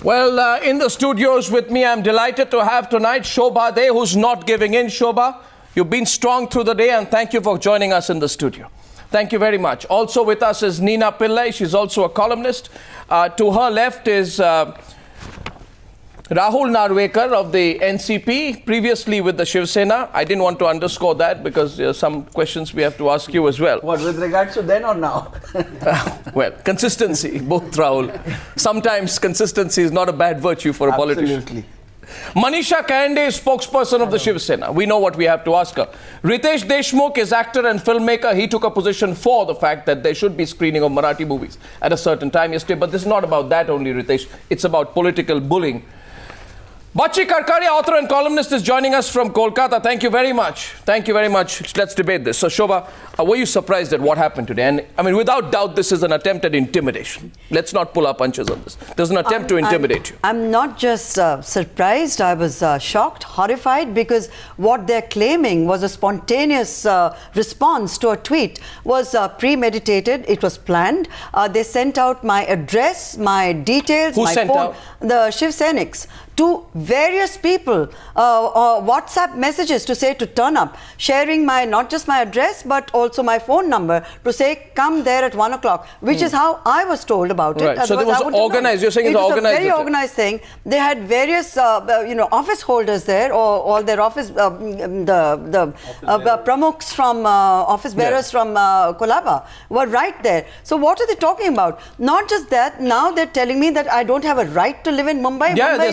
Well, in the studios with me, I'm delighted to have tonight Shobha there, who's not giving in. Shobha, you've been strong through the day, and thank you for joining us in the studio. Thank you very much. Also with us is Nina Pillai. She's also a columnist. To her left is Rahul Narvekar of the NCP, previously with the Shiv Sena. I didn't want to underscore that because there are some questions we have to ask you as well. What, with regards to then or now? Well, consistency, both, Rahul. Sometimes consistency is not a bad virtue for a politician. Absolutely. Manisha Kayande is spokesperson of the Shiv Sena. We know what we have to ask her. Riteish Deshmukh is actor and filmmaker. He took a position for the fact that there should be screening of Marathi movies at a certain time yesterday. But this is not about that only, Riteish. It's about political bullying. Bachi Karkaria, author and columnist, is joining us from Kolkata. Thank you very much. Thank you very much. Let's debate this. So, Shobha, were you surprised at what happened today? And, I mean, without doubt, this is an attempt at intimidation. Let's not pull our punches on this. There's an attempt to intimidate you. I'm not just surprised. I was shocked, horrified, because what they're claiming was a spontaneous response to a tweet was premeditated. It was planned. They sent out my address, my details, Who my sent phone, out? The Shiv Senics, to various people, WhatsApp messages to say to turn up, sharing my, not just my address, but also my phone number to say, come there at 1 o'clock, which is how I was told about it. Right. So it was organized. You're saying it's organized. It was a very organized thing. They had various, office holders there, or their office, the pramukhs from, office bearers from Kolaba were right there. So what are they talking about? Not just that, now they're telling me that I don't have a right to live in Mumbai. Yeah, Mumbai they're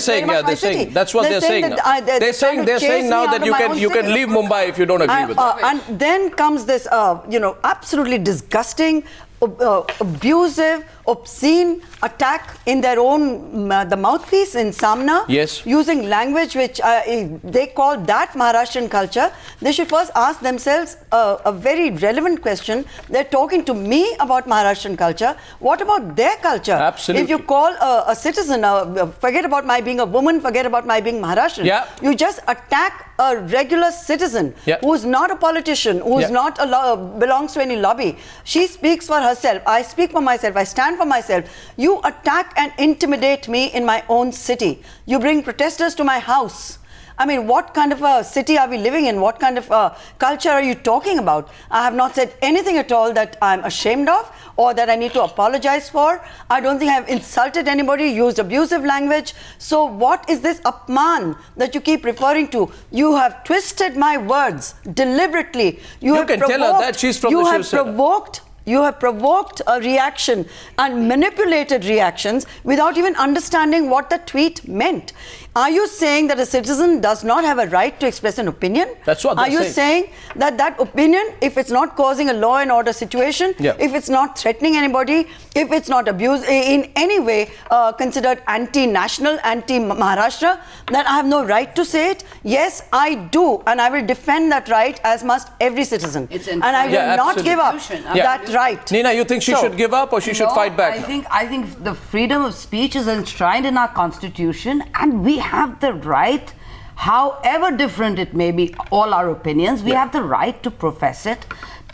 saying, that's what they're saying now. They're saying now that you can leave Mumbai if you don't agree with it. And then comes this, absolutely disgusting, abusive, obscene attack in their own, the mouthpiece in Saamna. Yes. Using language which they call that Maharashtrian culture. They should first ask themselves a very relevant question. They're talking to me about Maharashtrian culture. What about their culture? Absolutely. If you call a citizen, forget about my being a woman, forget about my being Maharashtrian. Yeah. You just attack a regular citizen who's not a politician, who's not belongs to any lobby. She speaks for herself. I speak for myself. I stand for myself. You attack and intimidate me in my own city. You bring protesters to my house. I mean, what kind of a city are we living in? What kind of culture are you talking about? I have not said anything at all that I'm ashamed of or that I need to apologize for. I don't think I've insulted anybody, used abusive language. So what is this apman that you keep referring to? You have twisted my words deliberately. You can tell her that she's from the Shiv Sena. You have provoked a reaction and manipulated reactions without even understanding what the tweet meant. Are you saying that a citizen does not have a right to express an opinion? That's what they're saying. Are you saying that that opinion, if it's not causing a law and order situation, if it's not threatening anybody, if it's not abused in any way considered anti-national, anti-Maharashtra, that I have no right to say it? Yes, I do, and I will defend that right as must every citizen. And I will not give up that right. Nina, you think she should give up or she should fight back? I think the freedom of speech is enshrined in our constitution, and we have the right, however different it may be, all our opinions, we have the right to profess it,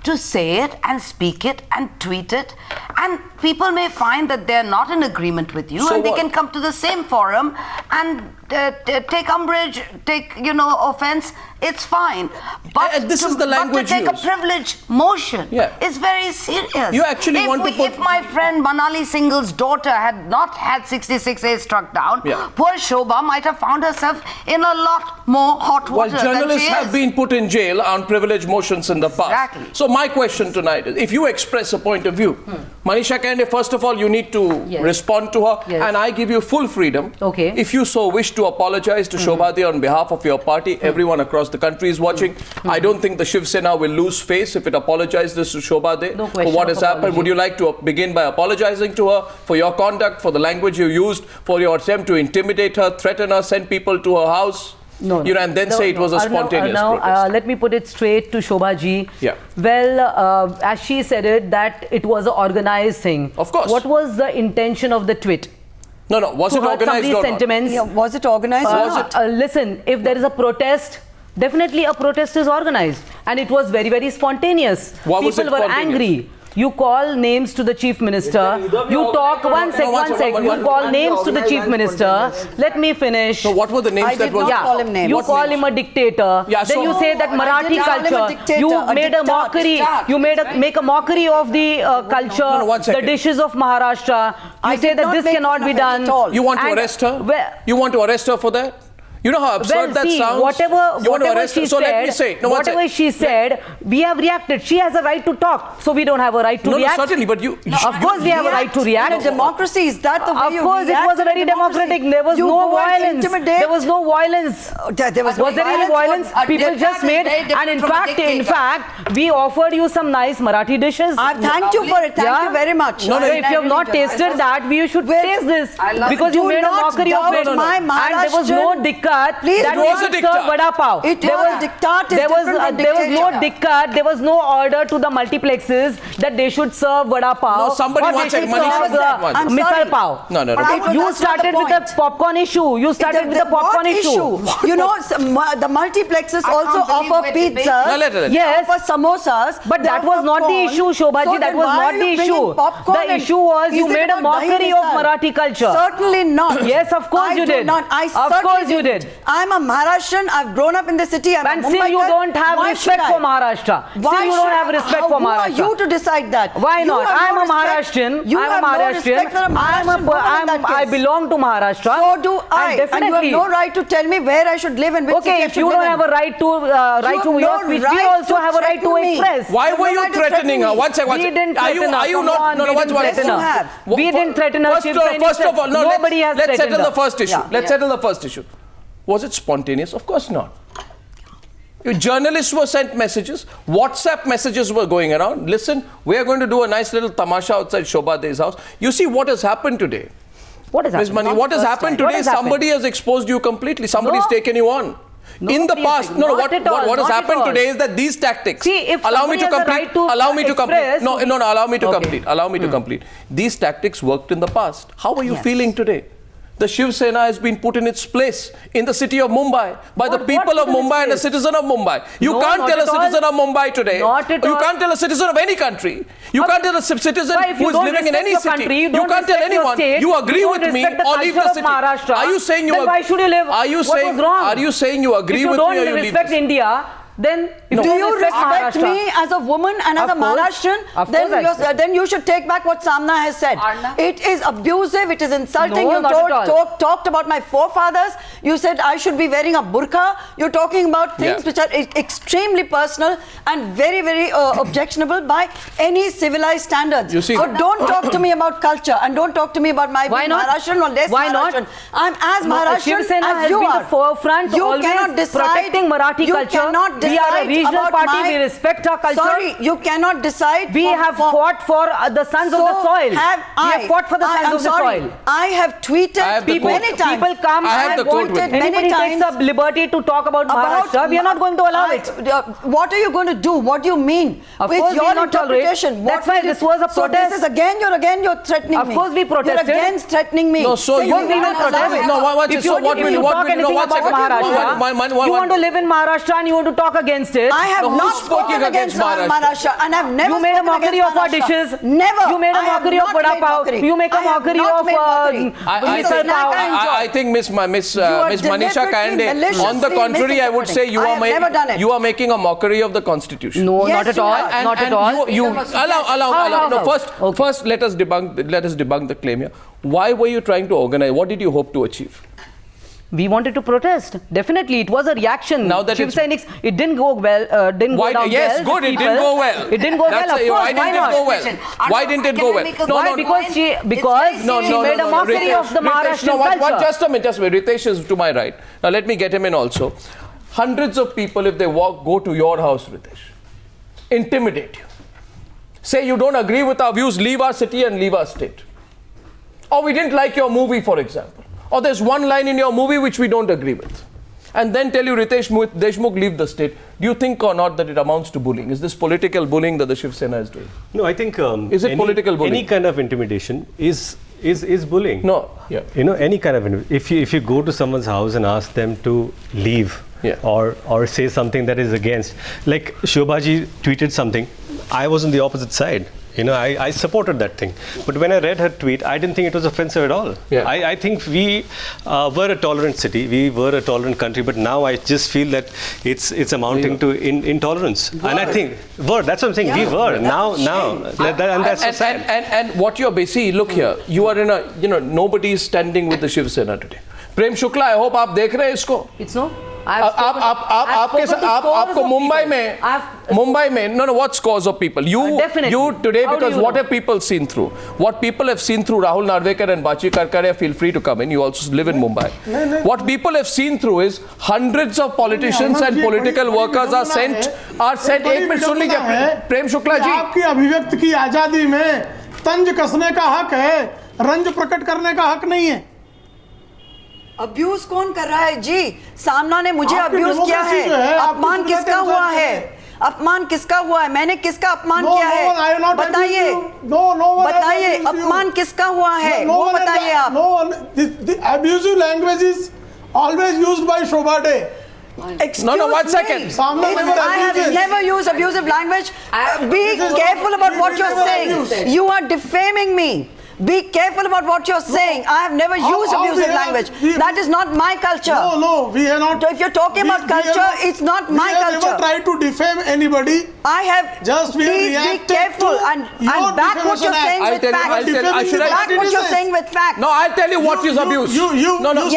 to say it and speak it and tweet it, and people may find that they're not in agreement with you, and they can come to the same forum and take umbrage, take offense. It's fine, but this is the language but to take a privilege motion is very serious. You actually if my friend Manali Singhal's daughter had not had 66A struck down, poor Shobha might have found herself in a lot more hot water. Well, journalists have been put in jail on privilege motions in the past. Exactly. So my question tonight is, if you express a point of view, Manisha Kayande, first of all, you need to respond to her, and I give you full freedom. Okay. If you so wish to apologize to Shobhaa on behalf of your party, everyone across the country is watching. I don't think the Shiv Sena will lose face if it apologizes to Shobhaa for what has happened. Would you like to begin by apologizing to her for your conduct, for the language you used, for your attempt to intimidate her, threaten her, send people to her house? And then say it was a spontaneous protest. Let me put it straight to Shobha ji. Yeah. Well, as she said it, that it was an organized thing. Of course. What was the intention of the tweet? No. Was it organized or sentiments? Yeah, was it organized or not? Listen, if there is a protest, definitely a protest is organized. And it was very, very spontaneous. Why was it People were spontaneous? angry. You call names to the chief minister. You talk one sec. You call names to the chief minister. Let me finish. So what were the names that were? call him names. You What call names? him a dictator. Yeah, then so- you say that No, I Marathi didn't call him a culture. dictator, You a made a dictat, mockery. dictat. You make a mockery of the culture, No, one the second. dishes of Maharashtra. You I say did that not this make cannot fun be of it done. at all. You want to And arrest her? where- You want to arrest her for that? You know how absurd Well, that see, sounds? whatever You want to she arrest her? said, So let me say. No, one whatever sec. she said, we have reacted. She has a right to talk, so we don't have a right to No, react. certainly, but you. Of course, we have a right to react. In a democracy, is that the way Of you course, it react was a in very democratic. There was You no go and violence. intimidate. There was no violence. There was Was there any violence? A People dictator just is made, very and different in from a fact, dictator. we offered you some nice Marathi dishes. I thanked you for it. Thank you very much. No, if you have not tasted that, we should taste this because you Do made a not mockery of doubt it. my And there was no Maharashtrian- dikkat Please, that it we was a should diktat. serve vada pav. It was diktat is there was different from there was no dictator. diktat. There was no order to the multiplexes that they should serve vada pav. No, somebody or they wants should it. Manisha serve said one. I'm misal sorry. pav. No. But You that's not started the with the point. popcorn issue. You started with the popcorn what issue. You know, the multiplexes I also can't believe offer we're debating. pizzas. No, let- Yes. Offer samosas. But they that was offer not the corn. issue, Shobhaji. So That then was why not are the you issue. bringing popcorn The and- issue was Is you it made a about mockery dahi of misal? Marathi culture. Certainly not. Yes, of course I you do did. Not. I Of certainly course you didn't. did. I'm a Maharashtrian. I've grown up in the city. I'm And a still you Mumbaiker. don't have Why respect should I? for Maharashtra. Why Still you don't should have I? respect for Who are Maharashtra. you to decide that? Why You not? have I'm no a respect. Maharashtrian. You I'm have a no Maharashtrian. respect for a Maharashtrian woman in that I case. belong to Maharashtra. So do I. And definitely. And you have no right to tell me where I should live and which Okay, city I if should you live don't in. have a right to have your no speech, we right also to have a right to threaten me. express. Why You were don't you have to threatening her? threaten me. One second. We didn't threaten her. Are you Come not? on, No, we one didn't second. threaten her. have. We didn't threaten her. Shiv Sena First of all, no. Nobody has Let's threatened settle her. the first issue. Yeah. Let's settle the first issue. Was it spontaneous? Of course not. Journalists were sent messages. WhatsApp messages were going around. Listen, we are going to do a nice little tamasha outside Shobha De's house. You see what has happened today. What is Ms. happening? Mani, what has happened What today? has happened? Somebody has exposed you completely. Somebody's No. taken you on. In the Nobody past, is- no, not what at all, has not at happened all. today is that these tactics. See, if allow me somebody to has a complete. right to allow me to complete. express- No, allow me to Okay. complete. Allow me to complete. These tactics worked in the past. How are you Yes. feeling today? The Shiv Sena has been put in its place in the city of Mumbai by the What people of put in its Mumbai and a place? citizen of Mumbai. You No, can't not tell a at all. citizen of Mumbai today. Not at You all. can't tell a citizen of any country. You can't tell a citizen Why, if you who is don't living in respect any your city. country, you You don't can't tell respect your anyone. state, You agree you with don't me respect the or leave the culture of city. Maharashtra, Are you saying you then why should you live? Are you What saying? was wrong? Are you saying you agree If with you me or you don't leave? respect the city? India, then if Do you you don't respect Maharashtra, me as a woman and as Of a course. Maharashtrian? Of course I do. Then you should take back what Saamna has said. Arnab? It is abusive. It is insulting. No, You not at all. talked about my forefathers. You said I should be wearing a burqa. You're talking about things Yeah. which are extremely personal and very, very objectionable by any civilized standards. You see- so don't talk to me about culture and don't talk to me about my Why being not? Maharashtrian or less Why not? Maharashtrian. I'm as No, Maharashtrian Shiv Sena as has you been are. the forefront, You always cannot decide. protecting Marathi you culture. Cannot decide We are a regional about party. my- We respect our culture. Sorry, you cannot decide. We have fought for the sons of the soil. We have fought for the sons I'm of the sorry. soil. I have tweeted I have the people quote. many times. People come I have and the quote with wanted me. many anybody times takes up liberty to talk about Maharashtra. We are not going to allow it. What are you going to do? What do you mean? Of With course we your will not tolerate. interpretation. That's what why will this you- was a So protest. this is you're threatening Of me. course we protested. You're against threatening me. No, so Saying you- Of course we will cannot allow protest. it. No, one If so you, what if will you what talk will anything one about second. Maharashtra, you want to live in Maharashtra and you want to talk against it. I have No, who's not spoken spoken against against Maharashtra, and I've never You made a spoken mockery against of our Maharashtra. dishes. Never. You made a I have mockery of not vada made pav. mockery. You make a I have mockery not of made mockery. I think Miss Manisha Kayande, maliciously on the contrary, I would say misinterpreting. I have never done it. you are making a mockery of the Constitution. No, Yes, not at you all. are. Not at all. You allow. No, How? first let us debunk the claim here. Why were you trying to organize? What did you hope to achieve? We wanted to protest. Definitely, it was a reaction. Now that Shiv it's- Sainik's, it didn't go well. Didn't Why? go down Yes, well. good. It People- didn't go well. It didn't go That's well. Of a- course, why didn't it not? go well? Why didn't it go well? Why? Because she made a mockery of the Maharashtrian culture. Just a minute. Ritesh is to my right. Now let me get him in also. Hundreds of people, if they go to your house, Ritesh, intimidate you. Say you don't agree with our views, leave our city and leave our state. Or we didn't like your movie, for example. Or there's one line in your movie which we don't agree with. And then tell you, Riteish Deshmukh, leave the state. Do you think or not that it amounts to bullying? Is this political bullying that the Shiv Sena is doing? No, I think Is it political bullying? Any kind of intimidation is bullying. No. Yeah. You know, any kind of if you go to someone's house and ask them to leave, Yeah. or say something that is against, like Shobhaji tweeted something, I was on the opposite side. You know, I supported that thing. But when I read her tweet, I didn't think it was offensive at all. Yeah. I think we were a tolerant city, we were a tolerant country, but now I just feel that it's amounting to intolerance. And I think, that's what I'm saying, we were. Now, and that's so sad. And what you're basically, look here, you are in a, you know, nobody is standing with the Shiv Sena today. Prem Shukla, I hope आप देख रहे हैं इसको. It's no. आपको मुंबई में no what scores of people you today because what have people seen through, what people have seen through Rahul Narvekar and Bachi Karkaria, feel free to come in, you also live in Mumbai. What people have seen through is hundreds of politicians and political workers are sent एक minute सुन लीजिए प्रेम शुक्ला जी, आपकी अभिव्यक्ति की आजादी में तंज कसने का हक है, रंज प्रकट करने का हक नहीं है। अब्यूज कौन कर रहा है जी? सामना ने मुझे अब्यूज किया है, अपमान किसका हुआ है? अपमान किसका हुआ है? मैंने किसका अपमान किया है? बताइए, बताइए अपमान किसका हुआ है? वो बताइए आप। The abusive language is always used by Shobha Day. No, 1 second. I have never used abusive language. Be careful about what you're saying. You are defaming me. Be careful about what you're saying. I have never used abusive language. That is not my culture. No, we have not. So if you're talking about culture, it's not my culture. We have never tried to defame anybody. I have. Just please be careful and back what you're saying with facts. Back what you're saying with facts. No, I'll tell you what is abuse.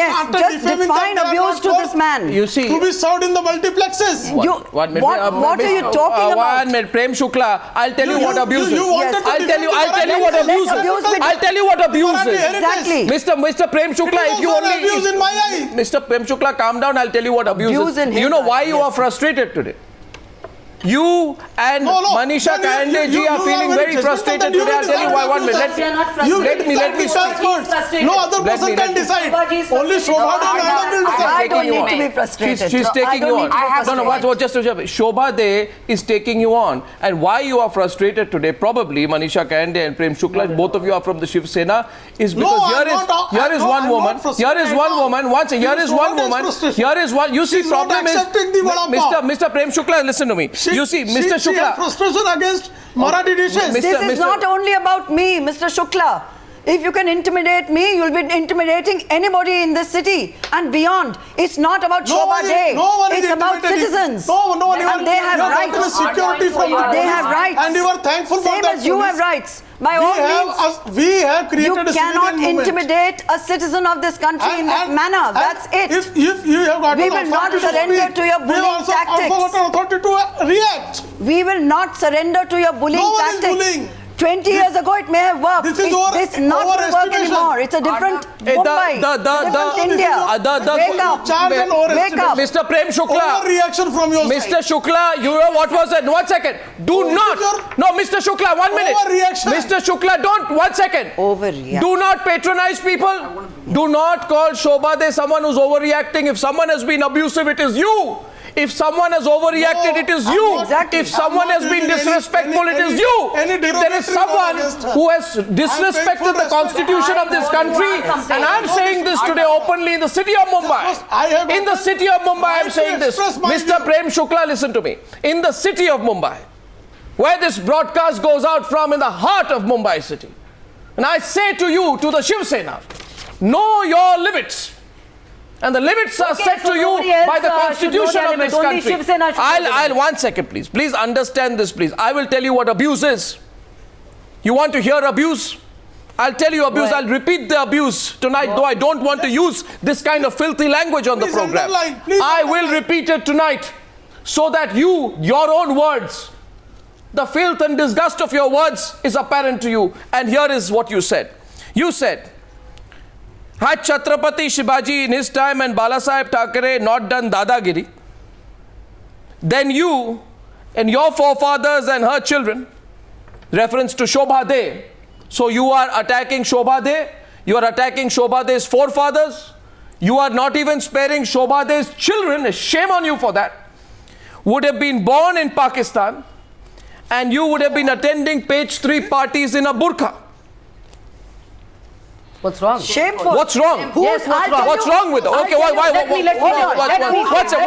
Yes, just define abuse to this man. You see, to be served in the multiplexes. What are you talking about? 1 minute, Prem Shukla. I'll tell you what abuse is. I'll tell you what abuse is. I'll tell you what abuse is. Exactly. Mr. Prem Shukla, if you only... abuse in my eye. Mr. Prem Shukla, calm down. I'll tell you what abuse is. You know why you are frustrated today? You and Manisha Kayande ji are feeling very frustrated today. I'll tell you why. 1 minute. Let me speak. No other person can decide. Only Shobha will decide. I don't need to be frustrated. She's taking you on. Shobha Day is taking you on. And why you are frustrated today, probably Manisha Kayande and Prem Shukla, both of you are from the Shiv Sena, is because here is one woman. You see, problem is, Mr. Prem Shukla, listen to me. You see, Mr. Shukla. Frustration against Marathi dishes. This is not only about me, Mr. Shukla. If you can intimidate me, you'll be intimidating anybody in this city and beyond. It's not about Shobha Day. It's about citizens. And they have rights. Security from they have rights. And you are thankful for that. Same as you have rights. By all means, we have created you cannot intimidate a citizen of this country in this manner. That's it. If you have got we will not surrender to your bullying tactics. We also got authority to react. We will not surrender to your bullying tactics. No one is bullying. 20 years ago it may have worked. This is it's not going to work anymore. It's a different Mumbai, different India. Wake up. Mr. Prem Shukla. Overreaction from your side. Mr. Shukla, you know what was it? 1 second. Do not. No, Mr. Shukla, 1 minute. Overreaction. Mr. Shukla, don't. 1 second. Overreaction. Do not patronize people. Do not call Shobha Day someone who's overreacting. If someone has been abusive, it is you. If someone has overreacted, it is you. Exactly. If someone has been disrespectful, it is you. If there is someone who has disrespected the constitution of this country, and I'm saying this today openly in the city of Mumbai. In the city of Mumbai, I'm saying this. Mr. Prem Shukla, listen to me. In the city of Mumbai, where this broadcast goes out from, in the heart of Mumbai city, and I say to you, to the Shiv Sena, know your limits. And the limits are set to you by the constitution of this country. I'll 1 second, please. Please understand this, please. I will tell you what abuse is. You want to hear abuse? I'll tell you abuse. I'll repeat the abuse tonight, though I don't want to use this kind of filthy language on the program. I will repeat it tonight so that your own words, the filth and disgust of your words is apparent to you. And here is what you said. You said, had Chhatrapati Shivaji in his time and Balasaheb Thackeray not done dadagiri, then you and your forefathers and her children, reference to Shobha Day, so you are attacking Shobha Day, you are attacking Shobha Day's forefathers, you are not even sparing Shobha Day's children, shame on you for that, would have been born in Pakistan and you would have been attending page 3 parties in a burqa. What's wrong? Shameful. What's wrong? Yes, what's wrong? What's wrong with it? Okay, why? Let me What's wrong?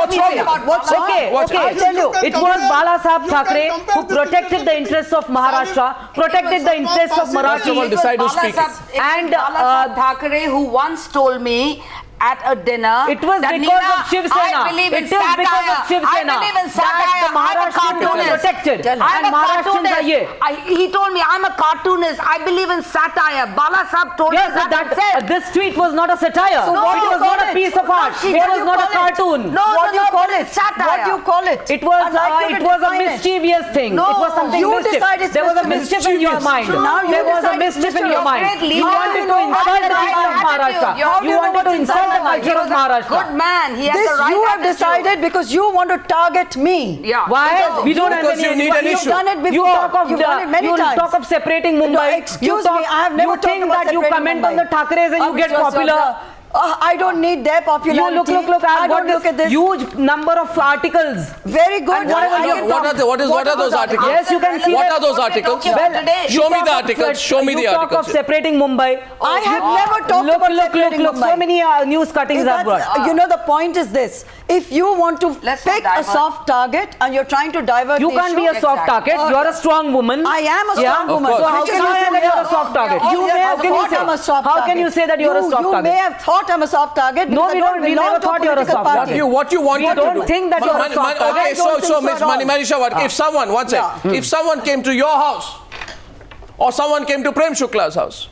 What's wrong? Okay. I'll tell you. It was Bala Saheb Thackeray who protected the interests of Maharashtra, protected the interests of First of all, Marathi. decide who's speaking. And Bala Saheb Thackeray, who once told me at a dinner, It was that because Neena, of Shiv Sena. I believe in It is because satire. of Shiv Sena I believe in that satire. the Maharashtrians are protected. I'm And a Maharashtrians are here. cartoonist. He told me I'm a cartoonist. I believe in satire. Bala Saheb told Yes, me that himself. this tweet was not a satire. So what do it you was not call a it? piece of art. She- It what was do you not a call it? cartoon. No, What do you call it? satire. What do you call it? It was I'd like you to it was a define it. mischievous thing. No, it was something you mischievous. decide it's There was a mischief in your mischievous. mind. Now you there was a decide it's mischief in your mind. mischievous. You wanted to insult the people of Maharashtra. You wanted to insult the culture of Maharashtra. Good man. He has This the right you have attitude. decided because you want to target me. Yeah. Why? We don't have Because any. you need an You've issue. done it before. You talk of You've done it many you times. talk of separating Mumbai. Excuse me, I have never You think talked about that you separating comment Mumbai. on the Thackeray's and you get Mr. popular. Shobha, I don't need their popularity. You look. I I've don't got look at this this. huge number of articles. Very good. And whatever I you- can What talk- are those articles? Yes, you can see What that- are those articles? Well, today, Show me talk the of articles. Show me the you talk articles. of separating Mumbai. I have never talked about separating Look. So Mumbai. many news cuttings I've brought. You know, the point is this. If you want to Let's not pick a divert. soft target and you're trying to divert You the can't be issue, a soft Exactly. target. You're a strong woman. I am a strong Yeah? woman. Of course. So how Which can is you why say I'm that you're a here. soft target? You may have thought I'm a soft target. How can you say that you're a soft You target? may have thought I'm a soft target. No, because we I don't. We belong never to thought you're a political soft party. target. What you wanted We to don't do. think that you're a soft target. Okay, I don't so think Miss so at all. Manisha, if someone, one second, if someone came to your house, or someone came to Prem Shukla's house,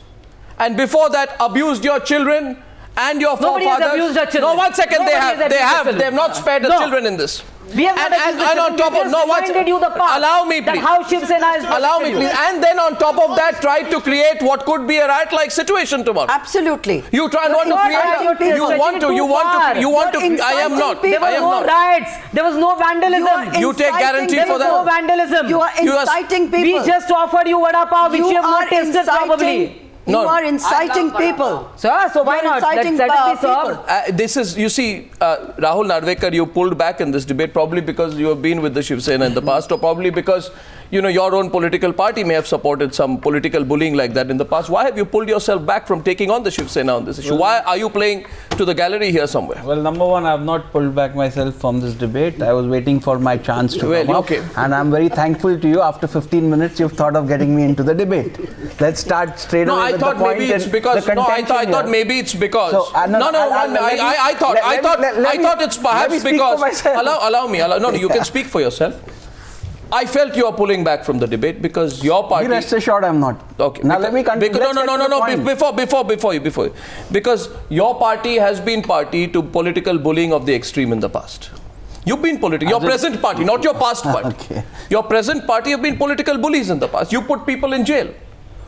and before that abused your children and your Nobody has forefathers. abused our children. No, one second, Nobody has abused our children. they have not spared the No. children in this. We have not And abused the on children. top We of just no, what? reminded you the past. Allow me, That please. how Shiv Sena is. Allow me, please. And then on top of that, try to create what could be a riot-like situation tomorrow. Absolutely. You try want to You're create. stretching You it want to. too You want far. to. You want to. You're I am not. inciting There people. I was am no not. riots. There was no vandalism. You take guarantee There for was that. no vandalism. You are You are- inciting people. We just offered you vada pav, which you have not tasted inciting- probably. You No. are inciting people. Sir, so why You're not? inciting Let it be people. served. This is, you see, Rahul Narvekar, you pulled back in this debate probably because you have been with the Shiv Sena in the past, or probably because, you know, your own political party may have supported some political bullying like that in the past. Why have you pulled yourself back from taking on the Shiv Sena on this issue? Why are you playing to the gallery here somewhere? Well, number one, I have not pulled back myself from this debate. I was waiting for my chance to Well, come up. okay. And I'm very thankful to you. After 15 minutes, you've thought of getting me into the debate. Let's start straight No, away I with thought the point maybe it's and because the no, I contention thought here. maybe it's because So, I thought it's perhaps because allow me. No, you can speak for yourself. I felt you are pulling back from the debate because your party. Be rest assured, I'm not. Okay. Now let me continue. Before you. Because your party has been party to political bullying of the extreme in the past. You've been political. Your present party, not your past party. Okay. Your present party have been political bullies in the past. You put people in jail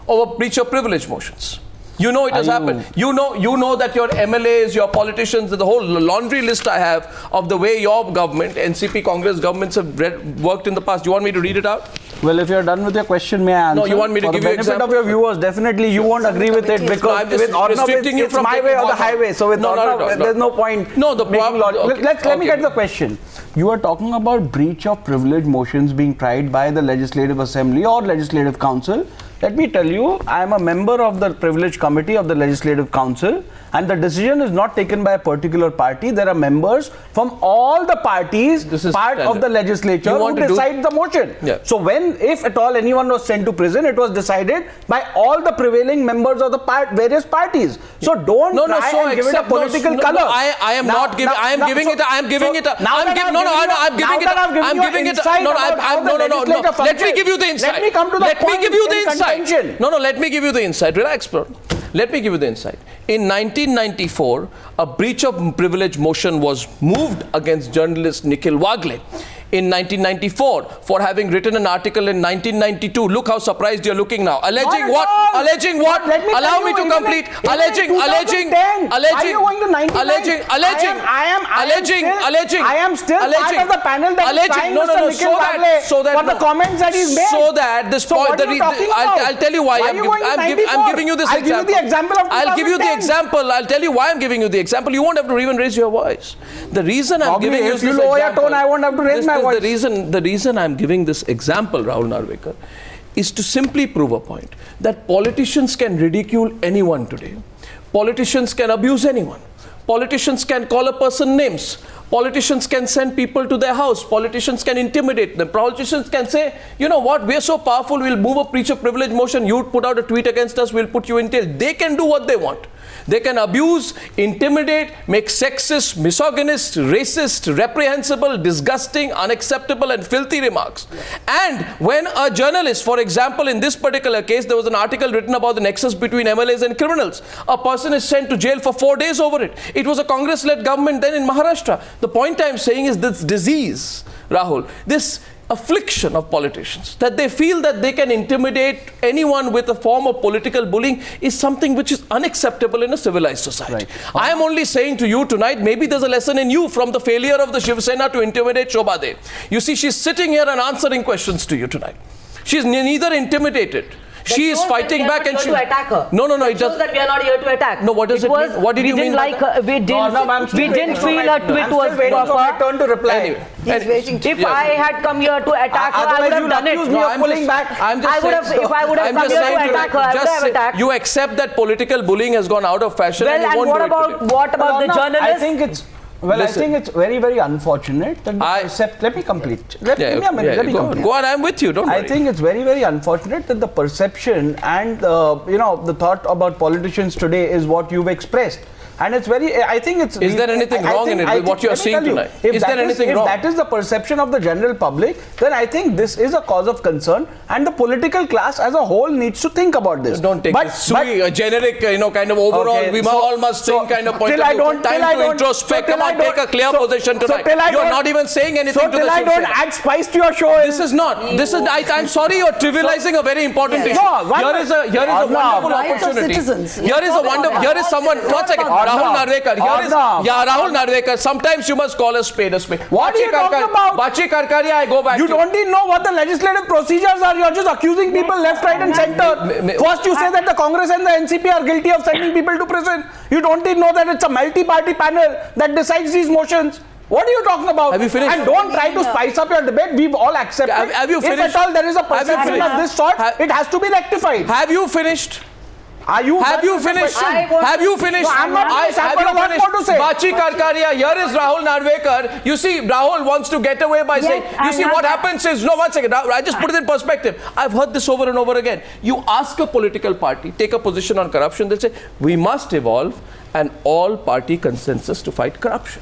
over breach of privilege motions. You know it has happened. You know that your MLAs, your politicians, the whole laundry list I have of the way your government, NCP, Congress governments have worked in the past. Do you want me to read it out? Well, if you're done with your question, may I answer? No, you want me to For give the you benefit example? of your viewers, definitely you won't agree with it because No, I'm just with Arnab, restricting you it's from my taking way or the one. highway. So with No, not Arnab, at all, no. there's no point. No, the making problem. logic. Let me get the question. You are talking about breach of privilege motions being tried by the Legislative Assembly or Legislative Council. Let me tell you, I am a member of the Privilege Committee of the Legislative Council, and the decision is not taken by a particular party. There are members from all the parties, This is part of standard. the legislature, You who want to do- decide the motion. Yeah. So when, if at all anyone was sent to prison, it was decided by all the prevailing members of the various parties. So don't try and give it a political color. I am not giving. I am giving it. I am giving it. I'm giving. No, I'm giving it. I'm giving it. No, Let me give you the insight. Let me come to the Let me point give you in the insight. contention. No, let me give you the insight. Relax, bro. Let me give you the insight. In 1994, a breach of privilege motion was moved against journalist Nikhil Wagle. In 1994, for having written an article in 1992. Look how surprised you're looking now. Alleging Not what? at all. Alleging what? Let me Allow tell me you, to even complete. in Alleging. 2010, are you going to 99? I am still part of the panel that is trying Mr. Nikhil Wagle for the comments that he's made. So that this So point, what are you talking about? I'll tell you why, Why are you going to 94? I'm giving you this I'll give you example. the example of I'll give you the 2010. example. I'll tell you why I'm giving you the example. You won't have to even raise your voice. The reason I'm Probably giving you if this you lower your example, tone, I won't have to raise my voice. The reason I'm giving this example, Rahul Narvekar, is to simply prove a point that politicians can ridicule anyone today. Politicians can abuse anyone. Politicians can call a person names. Politicians can send people to their house. Politicians can intimidate them. Politicians can say, you know what, we're so powerful, we'll move a breach of privilege motion. You put out a tweet against us, we'll put you in jail. They can do what they want. They can abuse, intimidate, make sexist, misogynist, racist, reprehensible, disgusting, unacceptable and filthy remarks. And when a journalist, for example, in this particular case, there was an article written about the nexus between MLAs and criminals. A person is sent to jail for 4 days over it. It was a Congress-led government then in Maharashtra. The point I'm saying is this disease, Rahul, this affliction of politicians, that they feel that they can intimidate anyone with a form of political bullying, is something which is unacceptable in a civilized society. Right. I am only saying to you tonight, maybe there's a lesson in you from the failure of the Shiv Sena to intimidate Shobhaa. You see, she's sitting here and answering questions to you tonight. She's neither intimidated. She is fighting back and she... to attack her. No, it shows that we are not here to attack. No, what does it mean? What did you mean by that? We didn't feel her tweet was proper. Turn to reply. Anyway. He's waiting. If I had come here to attack her, I would have done it. If I would have come here to attack her, I would have attacked. You accept that political bullying has gone out of fashion. Well, and what about the journalists? I think it's... Well, listen. I think it's very, very unfortunate that let me complete. Let me complete. Go on, I'm with you. Don't worry. I think it's very, very unfortunate that the perception and the thought about politicians today is what you've expressed. And it's very, I think it's... Is there anything wrong in it with what you're seeing tonight? Is there anything wrong? If that is the perception of the general public, then I think this is a cause of concern and the political class as a whole needs to think about this. Don't take this a generic, kind of overall, okay, we all must think kind of point of view. Time to introspect. Come on, take a clear position tonight. You're not even saying anything to the Shiv Sena. So till I don't add spice to your show. This is not. I'm sorry, you're trivializing a very important issue. Here is a wonderful opportunity. Here is someone, one second. Rahul Narvekar. Rahul Narvekar. Sometimes you must call a spade a spade. What are you talking about? Bachi Karkaria, I go back You don't even know what the legislative procedures are. You're just accusing people left, right and center. First you say that the Congress and the NCP are guilty of sending people to prison. You don't even know that it's a multi-party panel that decides these motions. What are you talking about? Have you finished? And don't try to spice up your debate. We've all accepted. Have you finished? If at all there is a perception of this sort, it has to be rectified. Have you finished? Have you finished? Have you finished? No, I'm not finished. I've got a lot more to say. Bachi Karkaria, here is Rahul Narvekar. You see, Rahul wants to get away by saying, you see what happens is, no, one second, I just put it in perspective. I've heard this over and over again. You ask a political party, take a position on corruption, they'll say, we must evolve an all-party consensus to fight corruption.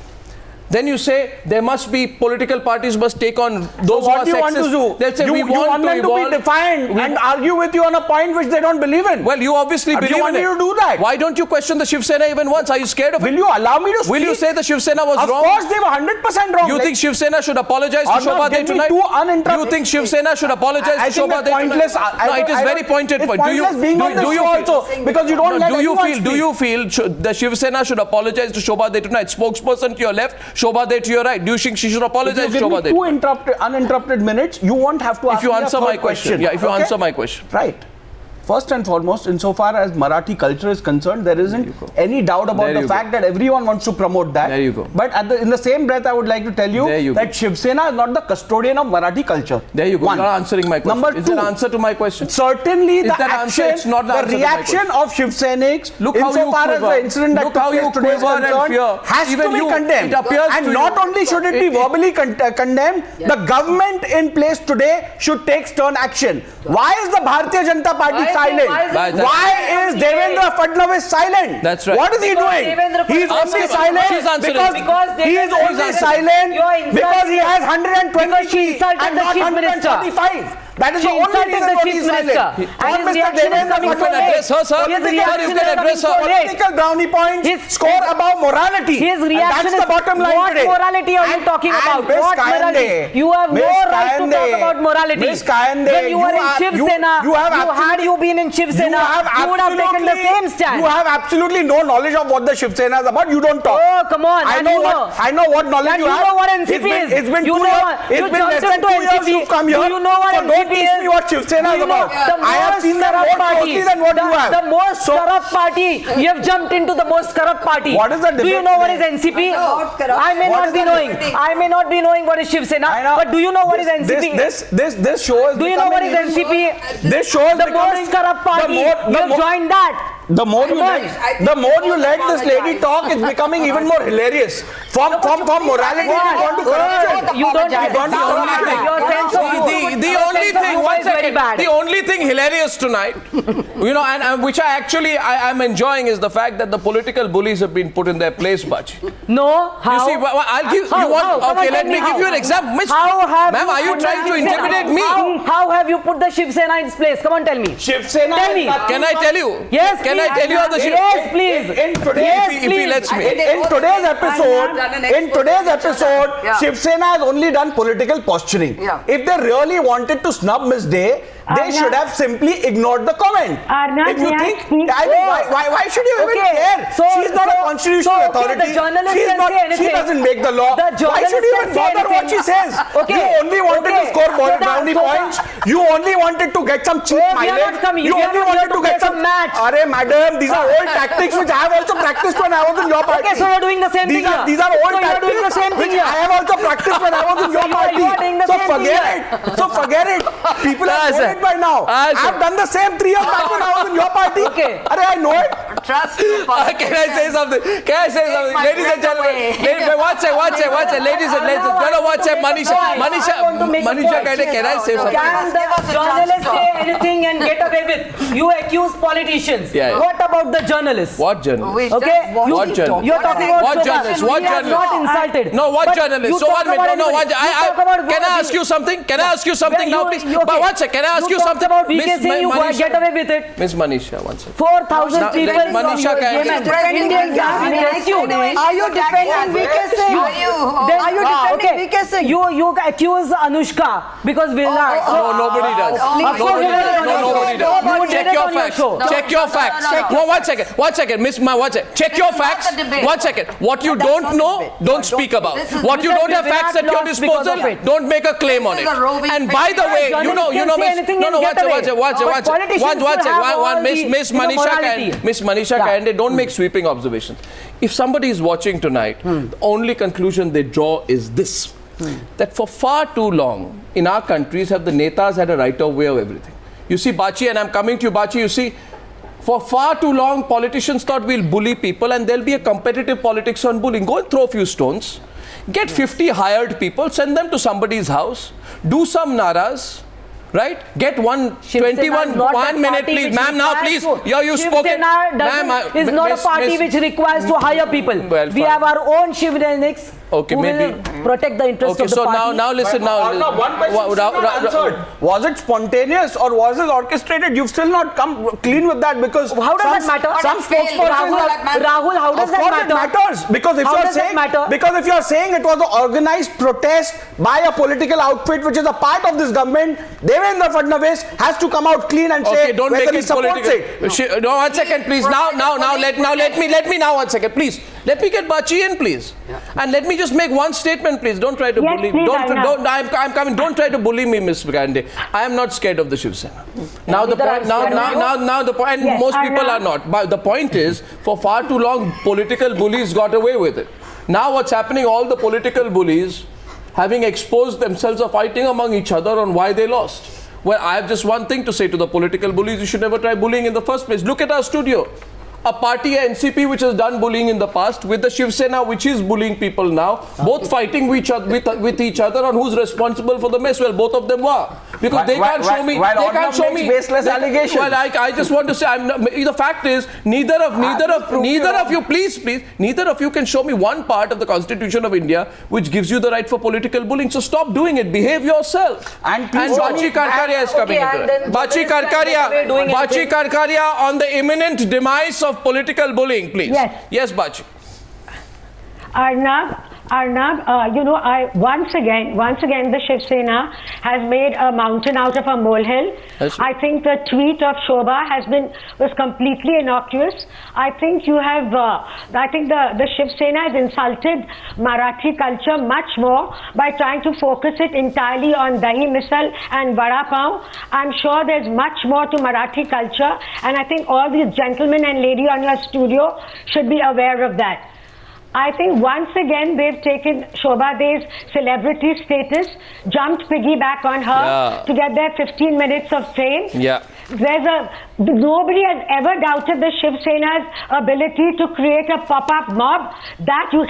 Then you say there must be political parties must take on those who are sexist. They'll say we want them to be defiant and argue with you on a point which they don't believe in. Well, you obviously believe in it. Do you want me to do that? Why don't you question the Shiv Sena even once? Are you scared of it? Will you allow me to speak? Will you say the Shiv Sena was wrong? Of course, they were 100% wrong. You think Shiv Sena should apologize to Shobhaa tonight? You think Shiv Sena should apologize to Shobhaa pointless. No, it is very pointed. Do you feel the Shiv Sena should apologize to Shobhaa tonight? Spokesperson to your left, Shobhaa to your right. Do you think she should apologize to Shobhaa? If you give me 2 uninterrupted minutes, you won't have to ask me a third question. Yeah, if you answer my question. Right. First and foremost, insofar as Marathi culture is concerned, there isn't any doubt about the fact that everyone wants to promote that. There you go. But in the same breath, I would like to tell you that Shiv Sena is not the custodian of Marathi culture. There you go. You're not answering my question. Number 2. Is that answer to my question? Certainly, the reaction of Shiv Senics insofar as the incident that took place today is concerned has to be condemned. And not only should it be verbally condemned, the government in place today should take stern action. Why is the Bharatiya Janata Party silent? Why is Devendra Fadnavis silent? That's right. What is he doing? He's only silent because he has 120 and not 135. That is the only reason why he's silent. And his reaction is coming from political brownie points score above morality. His reaction is, what morality are you talking about? What morality? You have no right to talk about morality. Miss Kayande, when you were in Shiv Sena, had you been in Shiv Sena, you would have taken the same stand. You have absolutely no knowledge of what the Shiv Sena is about. You don't talk. Oh, come on. I know what knowledge you have. You know what NCP is. It's been less than 2 years you've come here. Do you know what NCP teach me what Shiv Sena is about. I have seen them more closely than what you have. The most corrupt party. You have jumped into the most corrupt party. What is the debate? Do you know what is NCP? I may not be knowing. I may not be knowing what is Shiv Sena. But do you know what is NCP? This show is. Do you know what is NCP? This show is the most corrupt party. You have joined that. The more you let this lady talk, it's becoming even more hilarious. From morality, you gone to corruption. You don't. Your sense of the only thing. One second. The only thing hilarious tonight, and which I'm enjoying is the fact that the political bullies have been put in their place, Bachi. No. How? You see, I'll give you one. Okay, let me give you an example. Ma'am, are you trying to intimidate me? How have you put the Shiv Sena in its place? Come on, tell me. Shiv Sena. Tell me. Can I tell you? Yes. Can I tell you how the Shiv? Yes, please. If he lets me. In today's episode, Shiv Sena has only done political posturing. If they really wanted to snub Miss Day, they should have simply ignored the comment. Arnab, if you think, why should you even care? She's not a constitutional authority. She doesn't make the law. Why should you even bother what she says? You only wanted to score brownie points. You only wanted to get some cheap mileage. You only wanted to get some match. Arey madam, these are old tactics which I have also practiced when I was in your party. Okay, so you're doing the same thing here. These are old tactics which I have also practiced when I was in your party. So forget it. People have voted by now. I have done the same 3 years back when I was in your party. Okay. I know it. Trust you. Can I say something? Ladies and gentlemen, watch it. Ladies and gentlemen, watch it. Manisha Kayande, can I say something? Can the journalists say anything and get away with? You accuse politicians. What about the journalists? What journalists? Okay. What journalists? You're talking about what journalists? What journalists? Not insulted. No, what journalists? So 1 minute. No. Can I ask you something? Can I ask you something now, please? But one second. Can I ask you something? About VK Singh, you get away with it. Miss Manisha, one second. 4,000 people. Manisha Kayande. Indians have been rescued. Are you defending VK Singh? Are you defending VK Singh? You accuse Anushka because Vilna. No, nobody does. Nobody does. Check your facts. Check your facts. One second. Miss Ma, check your facts. 1 second. What you don't know, don't speak about. What you don't have facts at your disposal, don't make a claim on it. And by the way, Miss Manisha Kayande, don't make sweeping observations. If somebody is watching tonight, the only conclusion they draw is this, that for far too long in our countries have the netas had a right of way of everything. You see, Bachi, and I'm coming to you, Bachi, you see, for far too long politicians thought we'll bully people and there'll be a competitive politics on bullying. Go and throw a few stones, get 50 hired people, send them to somebody's house, do some naras, right? Get 1 minute, please. Ma'am, now please. You spoken. Ma'am, is not a party which requires to hire people. Well, we have our own Shivdeniks who will protect the interest of the party. So now listen. One question answered. Was it spontaneous or was it orchestrated? You've still not come clean with that because how does that matter? Some spokespersons Rahul, how does that matter? It matters because if you're saying it was an organized protest by a political outfit which is a part of this government, Devendra Fadnavis has to come out clean and say don't whether make he it supports political. it. No, 1 second, please. Let me now 1 second, please. Let me get Bachi in, please. And let me just make one statement, please. Don't try to bully me. I'm coming. Don't try to bully me, Miss Kayande. I am not scared of the Shiv Sena. Now the point, and most people are not. But the point is, for far too long, political bullies got away with it. Now what's happening, all the political bullies, having exposed themselves, are fighting among each other on why they lost. Well, I have just one thing to say to the political bullies. You should never try bullying in the first place. Look at our studio. A party, NCP, which has done bullying in the past, with the Shiv Sena, which is bullying people now, both fighting with each other on who's responsible for the mess. Well, both of them were. Because they can't show me. They can't show me baseless allegations. Well, I just want to say, the fact is, neither of you, please, neither of you can show me one part of the Constitution of India which gives you the right for political bullying. So stop doing it. Behave yourself. And Bachi Karkaria is coming into it. Bachi Karkaria on the imminent demise of political bullying, please. Yes, Bachi. Arnab, Arnab, once again, the Shiv Sena has made a mountain out of a molehill. I think the tweet of Shobha was completely innocuous. I think the Shiv Sena has insulted Marathi culture much more by trying to focus it entirely on dahi misal and vada pav. I'm sure there's much more to Marathi culture, and I think all these gentlemen and lady on your studio should be aware of that. I think once again they've taken Shobha De's celebrity status, jumped piggyback on her to get their 15 minutes of fame. Yeah. Nobody has ever doubted the Shiv Sena's ability to create a pop-up mob. That you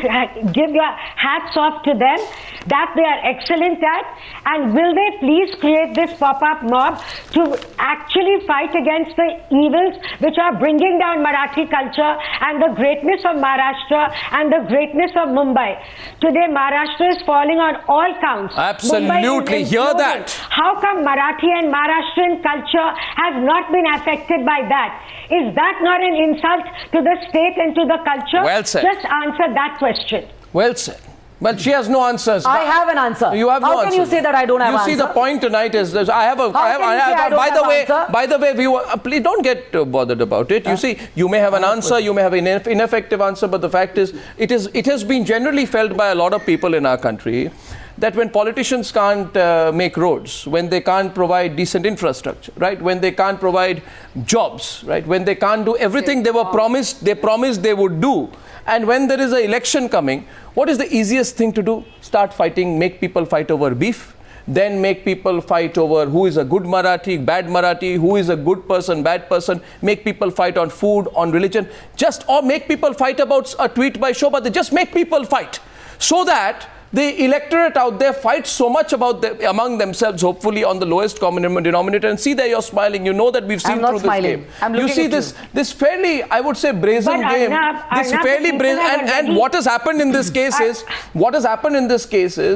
give your hats off to them. That they are excellent at. And will they please create this pop-up mob to actually fight against the evils which are bringing down Marathi culture and the greatness of Maharashtra and the greatness of Mumbai. Today Maharashtra is falling on all counts. Absolutely, hear that. How come Marathi and Maharashtrian culture has not been affected by that? Is that not an insult to the state and to the culture? Well said. Just answer that question. Well said. But she has no answers. I have an answer. You have no answer. How can you say that I don't have an answer? You see, the point tonight is this. By the way, viewer, please don't get bothered about it. You see, you may have an answer, you may have an ineffective answer, but the fact is, it has been generally felt by a lot of people in our country that when politicians can't make roads, when they can't provide decent infrastructure, right? When they can't provide jobs, right? When they can't do everything they promised they would do. And when there is an election coming, what is the easiest thing to do? Start fighting, make people fight over beef, then make people fight over who is a good Marathi, bad Marathi, who is a good person, bad person, make people fight on food, on religion, or make people fight about a tweet by Shobha. They just make people fight so that the electorate out there fights so much among themselves, hopefully on the lowest common denominator. And see there, you're smiling. You know that we've seen through this game. You see this fairly, I would say, brazen game. This fairly brazen. And what has happened in this case is,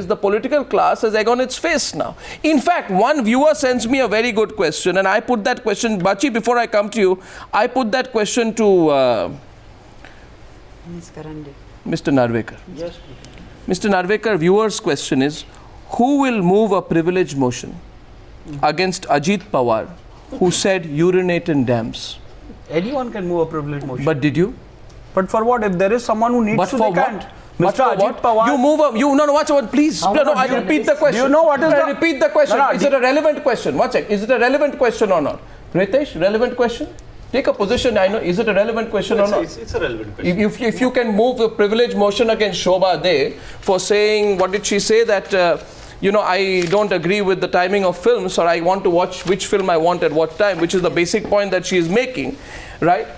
the political class has egg on its face now. In fact, one viewer sends me a very good question, and I put that question, Bachi, before I come to you, I put that question to Mr. Narvekar. Yes, please. Mr. Narvekar, viewer's question is, who will move a privilege motion against Ajit Pawar, who said urinate in dams? Anyone can move a privilege motion. But did you? But for what? If there is someone who needs to, they can't. Mr. Ajit Pawar. You move a, please. I repeat the question. Do you know what is I repeat the question. Is it a relevant question? One sec. Is it a relevant question or not? Riteish, relevant question? Take a position. I know. Is it a relevant question or not? It's a relevant question. If you can move a privilege motion against Shobha De for saying, what did she say, that I don't agree with the timing of films, or I want to watch which film I want at what time, which is the basic point that she is making, right?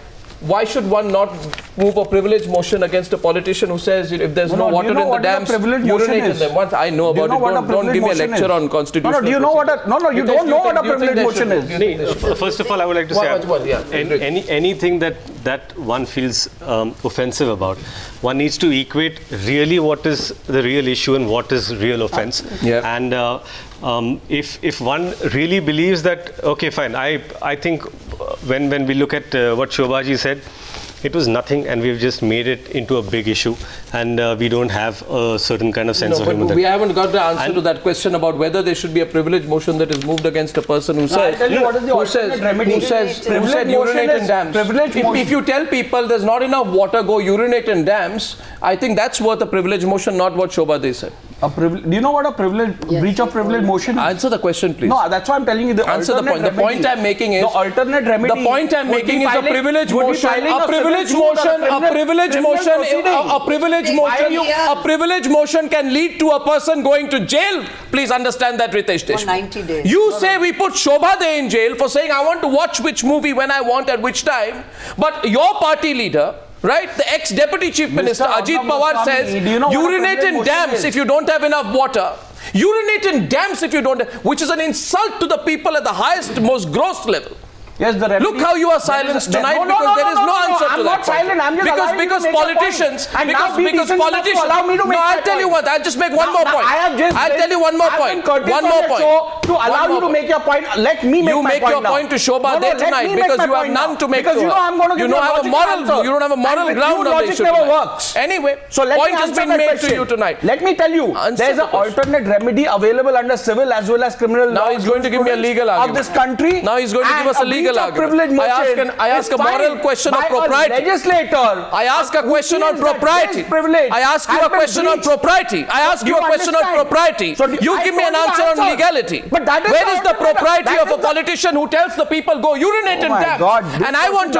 Why should one not move a privilege motion against a politician who says if there's no water in the dams, urinate in them? Once I know about it, don't give me a lecture on constitutional. Do you know what you don't know what a privilege motion is. First of all, I would like to say anything that one feels offensive about, one needs to equate really what is the real issue and what is real offense. And if one really believes that, okay, fine, I think when we look at what Shobhaji said, it was nothing, and we've just made it into a big issue, and we don't have a certain kind of sense of humor. We haven't got the answer to that question about whether there should be a privilege motion that is moved against a person who says, who said urinate in dams. If you tell people there's not enough water, go urinate in dams, I think that's worth a privilege motion, not what Shobha De said. Do you know what a breach of privilege motion is? Answer the question, please. No, that's why I'm telling you the answer the point. The point I'm making is the alternate remedy. The point I'm making is a privilege motion. A privilege motion can lead to a person going to jail. Please understand that, Riteish Deshmukh. For 90 days. You say we put Shobha De in jail for saying I want to watch which movie when I want at which time, but your party leader, right, the ex-deputy chief minister Ajit Pawar says urinate in dams if you don't have enough water. Urinate in dams if you don't have, which is an insult to the people at the highest, most gross level. Yes, the remedy. Look how you are silenced tonight because there is no answer to that. I'm not silent. I'm just because politicians. Because politicians. Allow me to make. No, I'll tell you what. I'll just make one more point. I'll tell you one more point. One more point. To allow you to make your point, let me make my point. You make your point to Shobha there tonight because you have none to make to her. Because I'm going to give you have a moral. You don't have a moral ground on the issue. Never works. Anyway, so point has been made to you tonight. Let me tell you, there's an alternate remedy available under civil as well as criminal law. Now he's going to give me a legal argument. Of this country. Now he's going to give us a legal argument. I ask a moral question of propriety. Legislator. I ask a question on propriety. I ask you a question on propriety. I ask you a question on propriety. You give me an answer on legality. Where is the propriety of a politician who tells the people go urinate in taps? And I want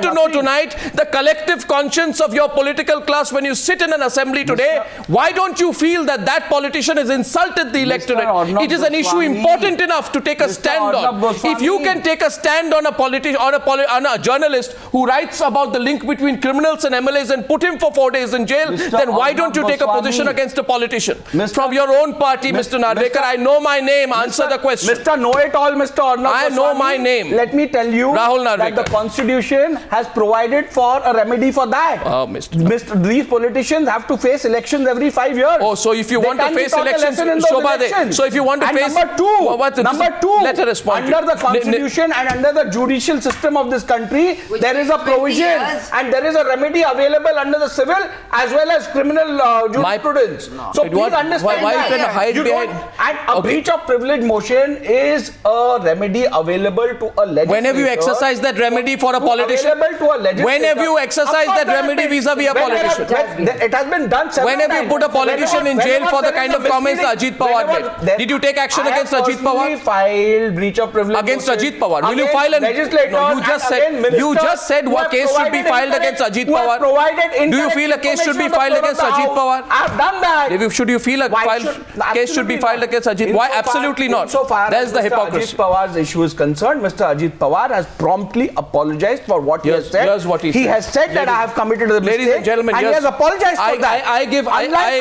to know tonight the collective conscience of your political class when you sit in an assembly today. Why don't you feel that that politician has insulted the electorate? It is an issue important enough to take a stand on. If you can take a stand on a politician or on a journalist who writes about the link between criminals and MLAs and put him for 4 days in jail, then why don't you take a position against a politician from your own party, Mr. Narvekar? I know my name. Answer the question. Mr. Know-it-all, Mr. Arnab. I know my name. Let me tell you Rahul Narvekar. that the Constitution has provided for a remedy for that. These politicians have to face elections every 5 years. Oh, so if you want to face elections, Shobha, so if you want to face... Number two, let her respond. Under the Constitution and under the judicial system of this country, there is a provision and there is a remedy available under the civil as well as criminal jurisprudence. So please understand that. And a breach of privilege motion is a remedy available to a legislator. When have you exercised that remedy for a politician? When have you exercised that remedy vis-a-vis a politician? It has been done several times. When have you put a politician in jail for the kind of comments that Ajit Pawar made? Did you take action against Ajit Pawar? I have filed breach of privilege against Ajit Pawar. Will you file an... No, you just said what case should be filed against Ajit Pawar. Do you feel a case should be filed against Ajit Pawar? I have done that. Should you feel a case should be filed against Ajit? Why? Absolutely not. So far as the hypocrisy. Ajit Pawar's issue is concerned, Mr. Ajit Pawar has promptly apologized for what he has said. Here's what he has said that I have committed a mistake. Ladies and gentlemen, and he has apologized for that.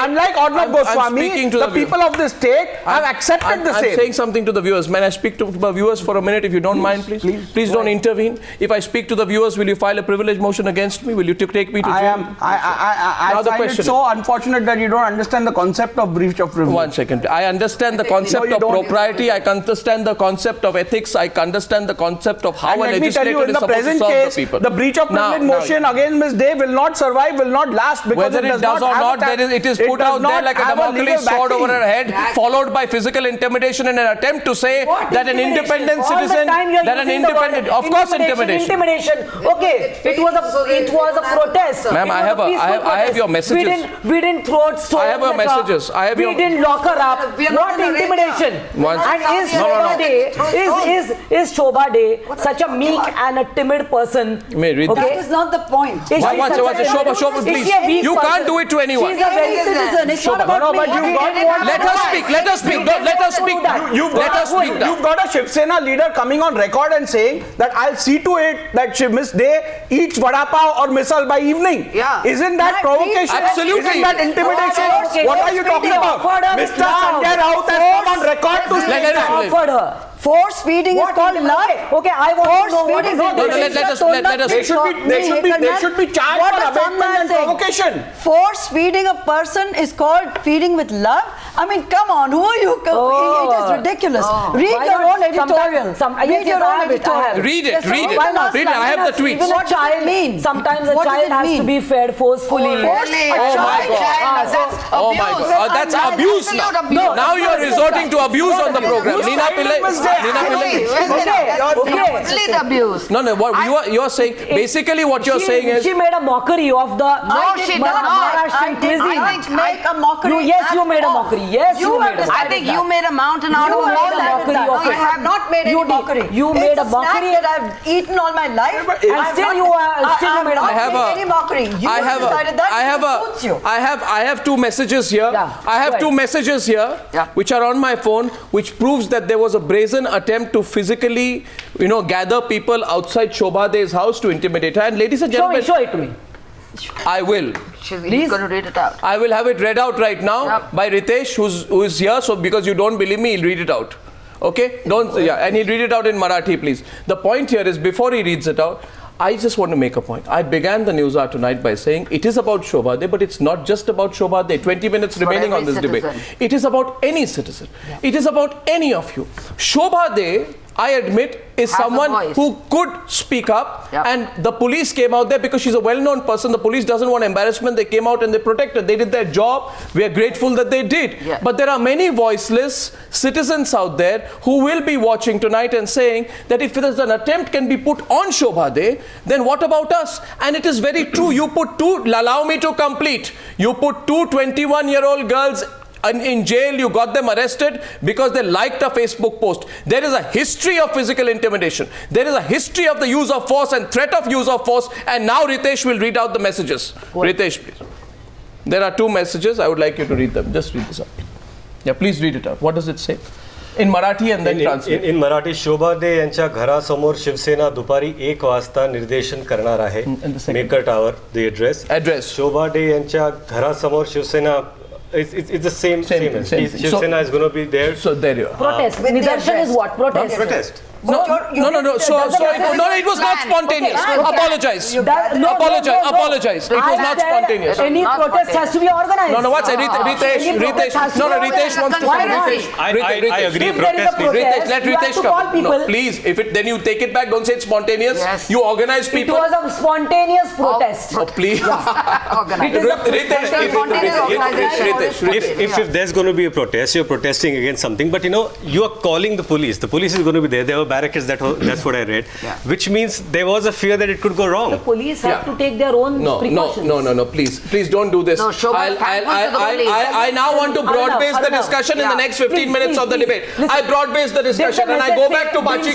Unlike Arnab Goswami, the people of this state have accepted the same. I'm saying something to the viewers. May I speak to the viewers for a minute, if you don't mind, please? Please don't intervene. If I speak to the viewers, will you file a privilege motion against me? Will you take me to jail? I find it so unfortunate that you don't understand the concept of breach of privilege. 1 second. I understand the concept of propriety. I understand the concept of ethics. I understand the concept of how a legislator is supposed to serve the people. The breach of privilege motion against Ms. Day will not survive, will not last, because whether it does or not, it is put out there like a Damocles sword over her head, followed by physical intimidation in an attempt to say that an independent citizen, of course, intimidation. Okay, it was a protest. Ma'am, I have your messages. We didn't throw stones. I have your messages. We didn't lock her up. What intimidation? And is Shobha Day such a meek and a timid person? That is not the point. Shobha, please. You can't do it to anyone. She's a very citizen. It's not about me. Let her speak. You've got a Shiv Sena leader coming on record and saying that I'll see to it that Ms. Day eats vada pav or misal by evening. Yeah. Isn't that provocation? Absolutely. Isn't that intimidation? What are you talking about? Mr. Sanjay Raut has come on record to say that. Force feeding is called lie. Okay, I want to know what is it. Let us. They should be charged for abatement and provocation. Force feeding a person is called feeding with love. I mean, come on, who are you? It is ridiculous. Read your own editorial. Read your own editorial. Read it. I have the tweets. Even a child means. Sometimes a child has to be fed forcefully. Oh my God. That's abuse now. Now you are resorting to abuse on the program. Nina Pillai. No. What you are saying, basically what you are saying is... She made a mockery of the Maharashtrian cuisine. I didn't make a mockery. Yes, you made a mockery. Yes, you made a mockery. I think you made a mountain out of a molehill. I have not made any mockery. You made a mockery. It's a snack that I've eaten all my life. And still you made a mockery. Any mockery. You decided that suits you. I have two messages here. I have two messages here which are on my phone, which proves that there was a brazen attempt to physically, gather people outside Shobha De's house to intimidate her. And ladies and gentlemen, show it to me. I will. He's going to read it out. I will have it read out right now by Riteish, who is here. So because you don't believe me, he'll read it out. Okay? Don't, yeah, and he'll read it out in Marathi, please. The point here is, before he reads it out, I just want to make a point. I began the Newshour tonight by saying it is about Shobhaa, but it's not just about Shobhaa. 20 minutes remaining on this debate. It is about any citizen. Yeah. It is about any of you. Shobhaa, I admit, is someone who could speak up, and the police came out there because she's a well-known person. The police doesn't want embarrassment. They came out and they protected. They did their job. We are grateful that they did. Yeah. But there are many voiceless citizens out there who will be watching tonight and saying that if there's an attempt can be put on Shobhaa, then what about us? And it is very true. You put allow me to complete. You put 2 21-year-old girls in jail, you got them arrested because they liked a Facebook post. There is a history of physical intimidation. There is a history of the use of force and threat of use of force. And now Riteish will read out the messages. Riteish, please. There are 2 messages. I would like you to read them. Just read this out. Yeah, please read it out. What does it say? In Marathi and then translate. In Marathi, Shobhaa यांच्या घरासमोर शिवसेना दुपारी 1 वाजता निर्देशन करणार आहे. Maker tower, the address. Shobhaa यांच्या घरासमोर Shiv Sena. It's the same. Shiv Sena is going to be there. So there you are. Protest. Nidarshan is what? Protest. Protest. No. So it was not spontaneous. Apologize. Apologize. It was not spontaneous. Any protest has to be organized. No. What's Riteish? Riteish wants to say. I agree. Riteish, let Riteish come. No, please. Then you take it back. Don't say it's spontaneous. Yes. You organize people. It was a spontaneous protest. Oh, please. If there's going to be a protest, you're protesting against something, but you are calling the police. The police is going to be there. There were barricades. That's what I read. Yeah. Which means there was a fear that it could go wrong. The police have to take their own precautions. No. Please don't do this. No, Shobha, I now want to broad-base the discussion in the next 15 minutes of the debate. I broad-base the discussion and I go back to Bachi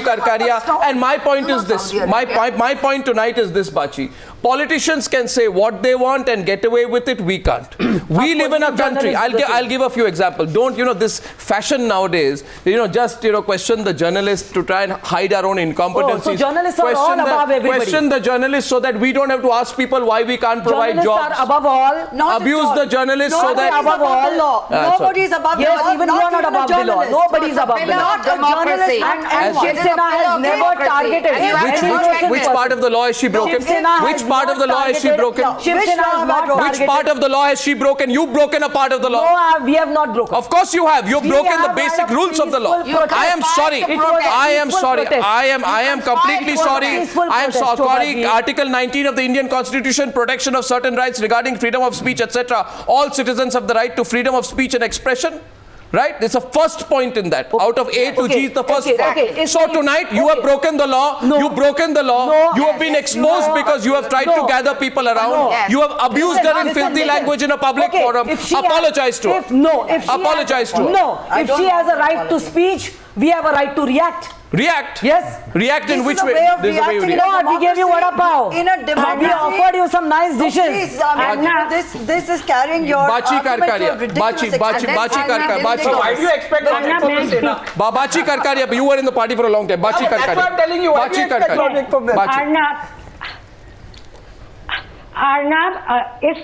Karkaria. And my point is this. My point tonight is this, Bachi. Politicians can say what they want and get away with it. We can't. We live in a country. I'll give a few examples. Don't this fashion nowadays? Just question the journalists to try and hide our own incompetencies. So journalists are all above everybody. Question the journalists so that we don't have to ask people why we can't provide jobs. Journalists are above all. Abuse the journalists so that above all. Nobody is above the law. Yes, even you are not above the law. Nobody is above the law. Not a journalist. And Shiv Sena has never targeted. Which part of the law has she broken? Which part of the law has she broken? Shiv Sena has not targeted. Which part of the law has she broken? You've broken a part of the law. No, we have not broken. Of course you have. You've broken the basic rules of the law. I am sorry. I am completely sorry. I am sorry. Article 19 of the Indian Constitution, protection of certain rights regarding freedom of speech, etc. All citizens have the right to freedom of speech and expression. Right? It's the first point in that. Out of A to G is the first point. So tonight you have broken the law. You've broken the law. You have been exposed because you have tried to gather people around. You have abused her in filthy language in a public forum. Apologize to her. Apologize to her. No. If she has a right to speech, we have a right to react. React? Yes. React in which way? This is the way you react. We gave you vada pav. In a democracy. We offered you some nice dishes. Please, this is carrying your Bachi Karkaria. Bachi Karkaria. Why do you expect Bachi Karkaria, you were in the party for a long time. Bachi Karkaria. That's what I'm telling you. Bachi Karkaria. Arnab, if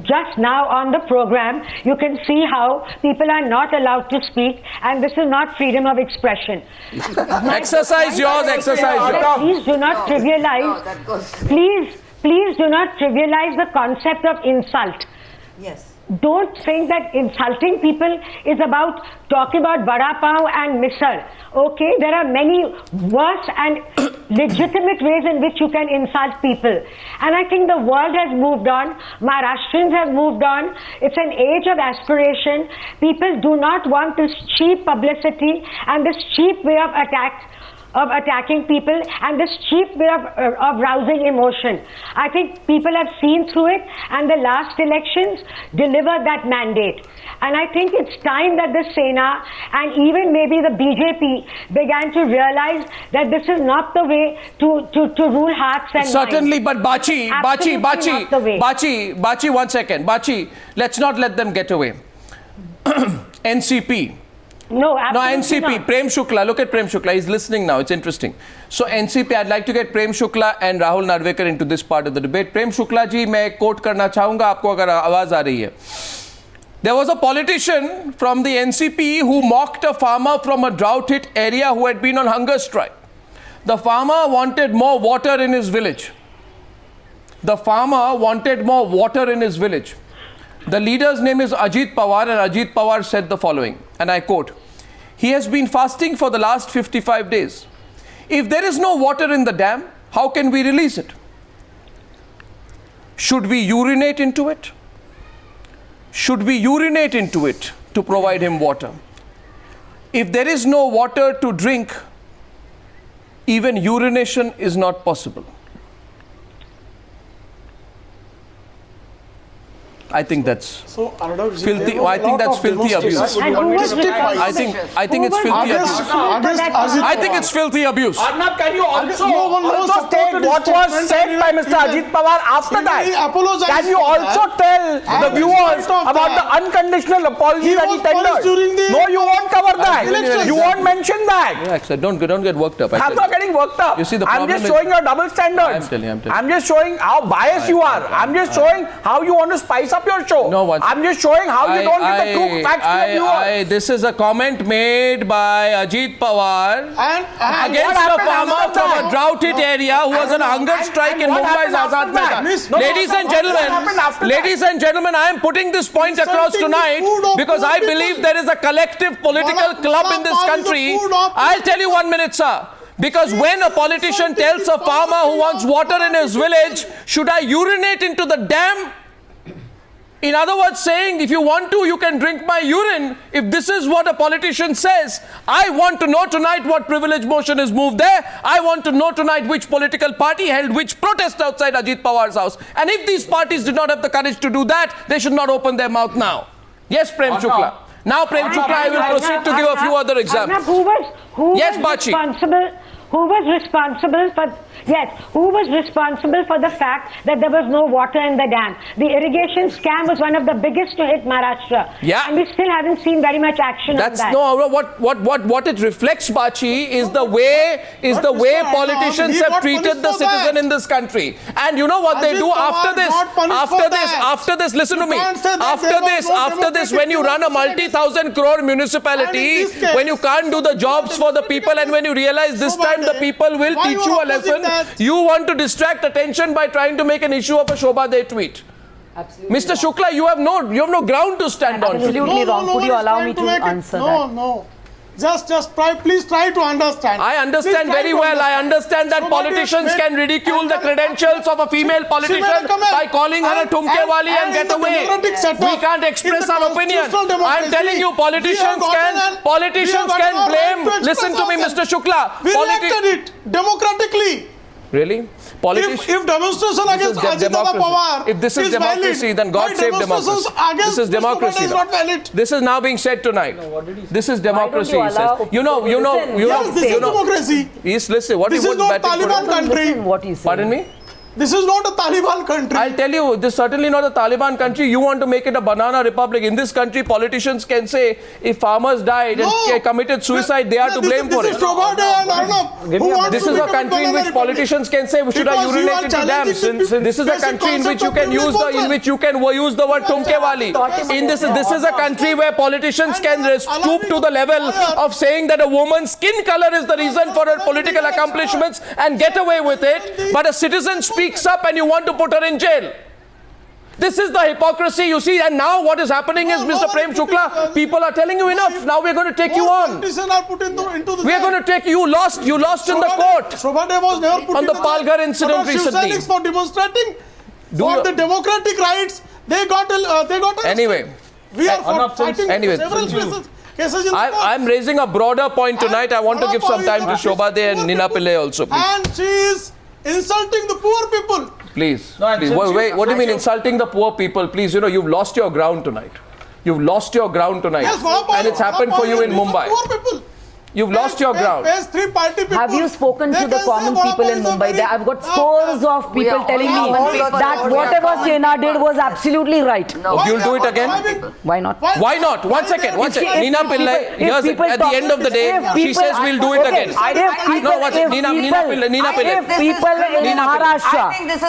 just now on the program, you can see how people are not allowed to speak, and this is not freedom of expression. Exercise yours. Please do not trivialize. Please do not trivialize the concept of insult. Yes. Don't think that insulting people is about talking about vada pav and misal. Okay, there are many worse and legitimate ways in which you can insult people. And I think the world has moved on. Maharashtrians have moved on. It's an age of aspiration. People do not want this cheap publicity and this cheap way of attacking people and this cheap way of rousing emotion. I think people have seen through it, and the last elections delivered that mandate. And I think it's time that the Sena and even maybe the BJP began to realize that this is not the way to rule hearts and Certainly, minds. but Bachi, 1 second. Bachi, let's not let them get away. NCP. No, absolutely NCP, not. Prem Shukla, look at Prem Shukla, he's listening now, it's interesting. So NCP, I'd like to get Prem Shukla and Rahul Narvekar into this part of the debate. Prem Shukla ji, मैं quote करना चाहूँगा आपको अगर आवाज़ आ रही है. There was a politician from the NCP who mocked a farmer from a drought-hit area who had been on hunger strike. The farmer wanted more water in his village. The farmer wanted more water in his village. The leader's name is Ajit Pawar, and Ajit Pawar said the following, and I quote, "He has been fasting for the last 55 days. If there is no water in the dam, how can we release it? Should we urinate into it? Should we urinate into it to provide him water? If there is no water to drink, even urination is not possible." I think that's filthy. I think that's filthy abuse. I think it's filthy abuse. I think it's filthy abuse. Arnab, can you also state what was said by Mr. Ajit Pawar after that? Can you also tell the viewers about the unconditional apology that he tendered? No, you won't cover that. You won't mention that. Relax, don't get worked up. I'm not getting worked up. You see, the I'm just showing your double standards. I'm telling you. I'm just showing how biased you are. I'm just showing how you want to spice up your show. No, I'm just showing how you don't give the true facts to the viewers. This is a comment made by Ajit Pawar against a farmer from a drought-hit area who was on a hunger strike in Mumbai's Azad Maidan. Ladies and gentlemen, I am putting this point across tonight because I believe there is a collective political club in this country. I'll tell you 1 minute, sir. Because when a politician tells a farmer who wants water in his village, should I urinate into the dam? In other words, saying, if you want to, you can drink my urine. If this is what a politician says, I want to know tonight what privilege motion is moved there. I want to know tonight which political party held which protest outside Ajit Pawar's house. And if these parties did not have the courage to do that, they should not open their mouth now. Yes, Prem Shukla. Now, Prem Shukla, I will proceed to give a few other examples. Yes, Bachi. Who was responsible for the fact that there was no water in the dam? The irrigation scam was one of the biggest to hit Maharashtra. Yeah. And we still haven't seen very much action on that. No, what it reflects, Bachi, is the way politicians have treated the citizen in this country. And you know what they do after this, listen to me. After this, when you run a multi-thousand crore municipality, when you can't do the jobs for the people, and when you realize this time the people will teach you a lesson, you want to distract attention by trying to make an issue of a Shobha Day tweet. Absolutely. Mr. Shukla, you have no ground to stand on. Absolutely wrong. Could you allow me to answer that? No. Please try to understand. I understand very well. I understand that politicians can ridicule the credentials of a female politician by calling her a tumkewali and get away. We can't express our opinion. I'm telling you, politicians can blame. Listen to me, Mr. Shukla. We elected it democratically. Really? If demonstration against Ajit Pawar, if this is democracy, then God save democracy. This is democracy. This is now being said tonight. This is democracy. He says. You know. Yes, this is democracy. Yes, listen. This is not Taliban country. Pardon me? This is not a Taliban country. I'll tell you, this is certainly not a Taliban country. You want to make it a banana republic. In this country, politicians can say if farmers died and committed suicide, they are to blame for it. This is Shobha Day and Arnab. This is a country in which politicians can say, should I urinate into dams? This is a country in which you can use the word tumkewali. This is a country where politicians can stoop to the level of saying that a woman's skin color is the reason for her political accomplishments and get away with it. But a citizen speaks up and you want to put her in jail. This is the hypocrisy, you see. And now what is happening is, Mr. Prem Shukla, people are telling you enough. Now we're going to take you on. We are going to take you lost in the court. Shobha Day was never put on the Palghar incident recently. For demonstrating for the democratic rights, they got anyway. We are fighting several cases. I'm raising a broader point tonight. I want to give some time to Shobha Day and Nina Pillai also, please. And she is insulting the poor people. Please. Wait, what do you mean insulting the poor people? Please, you've lost your ground tonight. You've lost your ground tonight. Yes, and it's happened for you in Mumbai. Poor people. You've lost your ground. Phase 3 party people. Have you spoken to the common people in Mumbai? I've got scores of people telling me that whatever Sena did was absolutely right. You'll do it again? Why not? Why not? One second. Nina Pillai, here's it. At the end of the day, she says we'll do it again. No, watch it. Nina Pillai. If people in Maharashtra,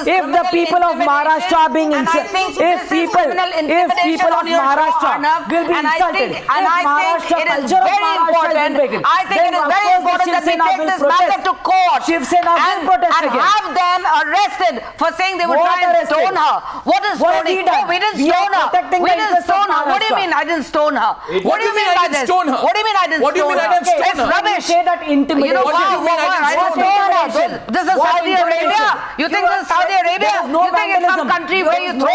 if the people of Maharashtra are being insulted, if people of Maharashtra will be insulted, if Maharashtra culture of Maharashtra is breaking, I think it is very important that we take this matter to court Shiv Sena will protest and again. have them arrested for saying they would try and stone her. What is stoning? Oh, we didn't stone her. We didn't stone her. What do you mean I didn't stone her? What do you mean I didn't stone her? What do you mean I didn't stone her? What do you mean I didn't stone her? It's rubbish. Say that intimidation. You know, What do you mean I didn't stone her? This is Saudi Arabia. You think this is Saudi Arabia? You think it's some country where you throw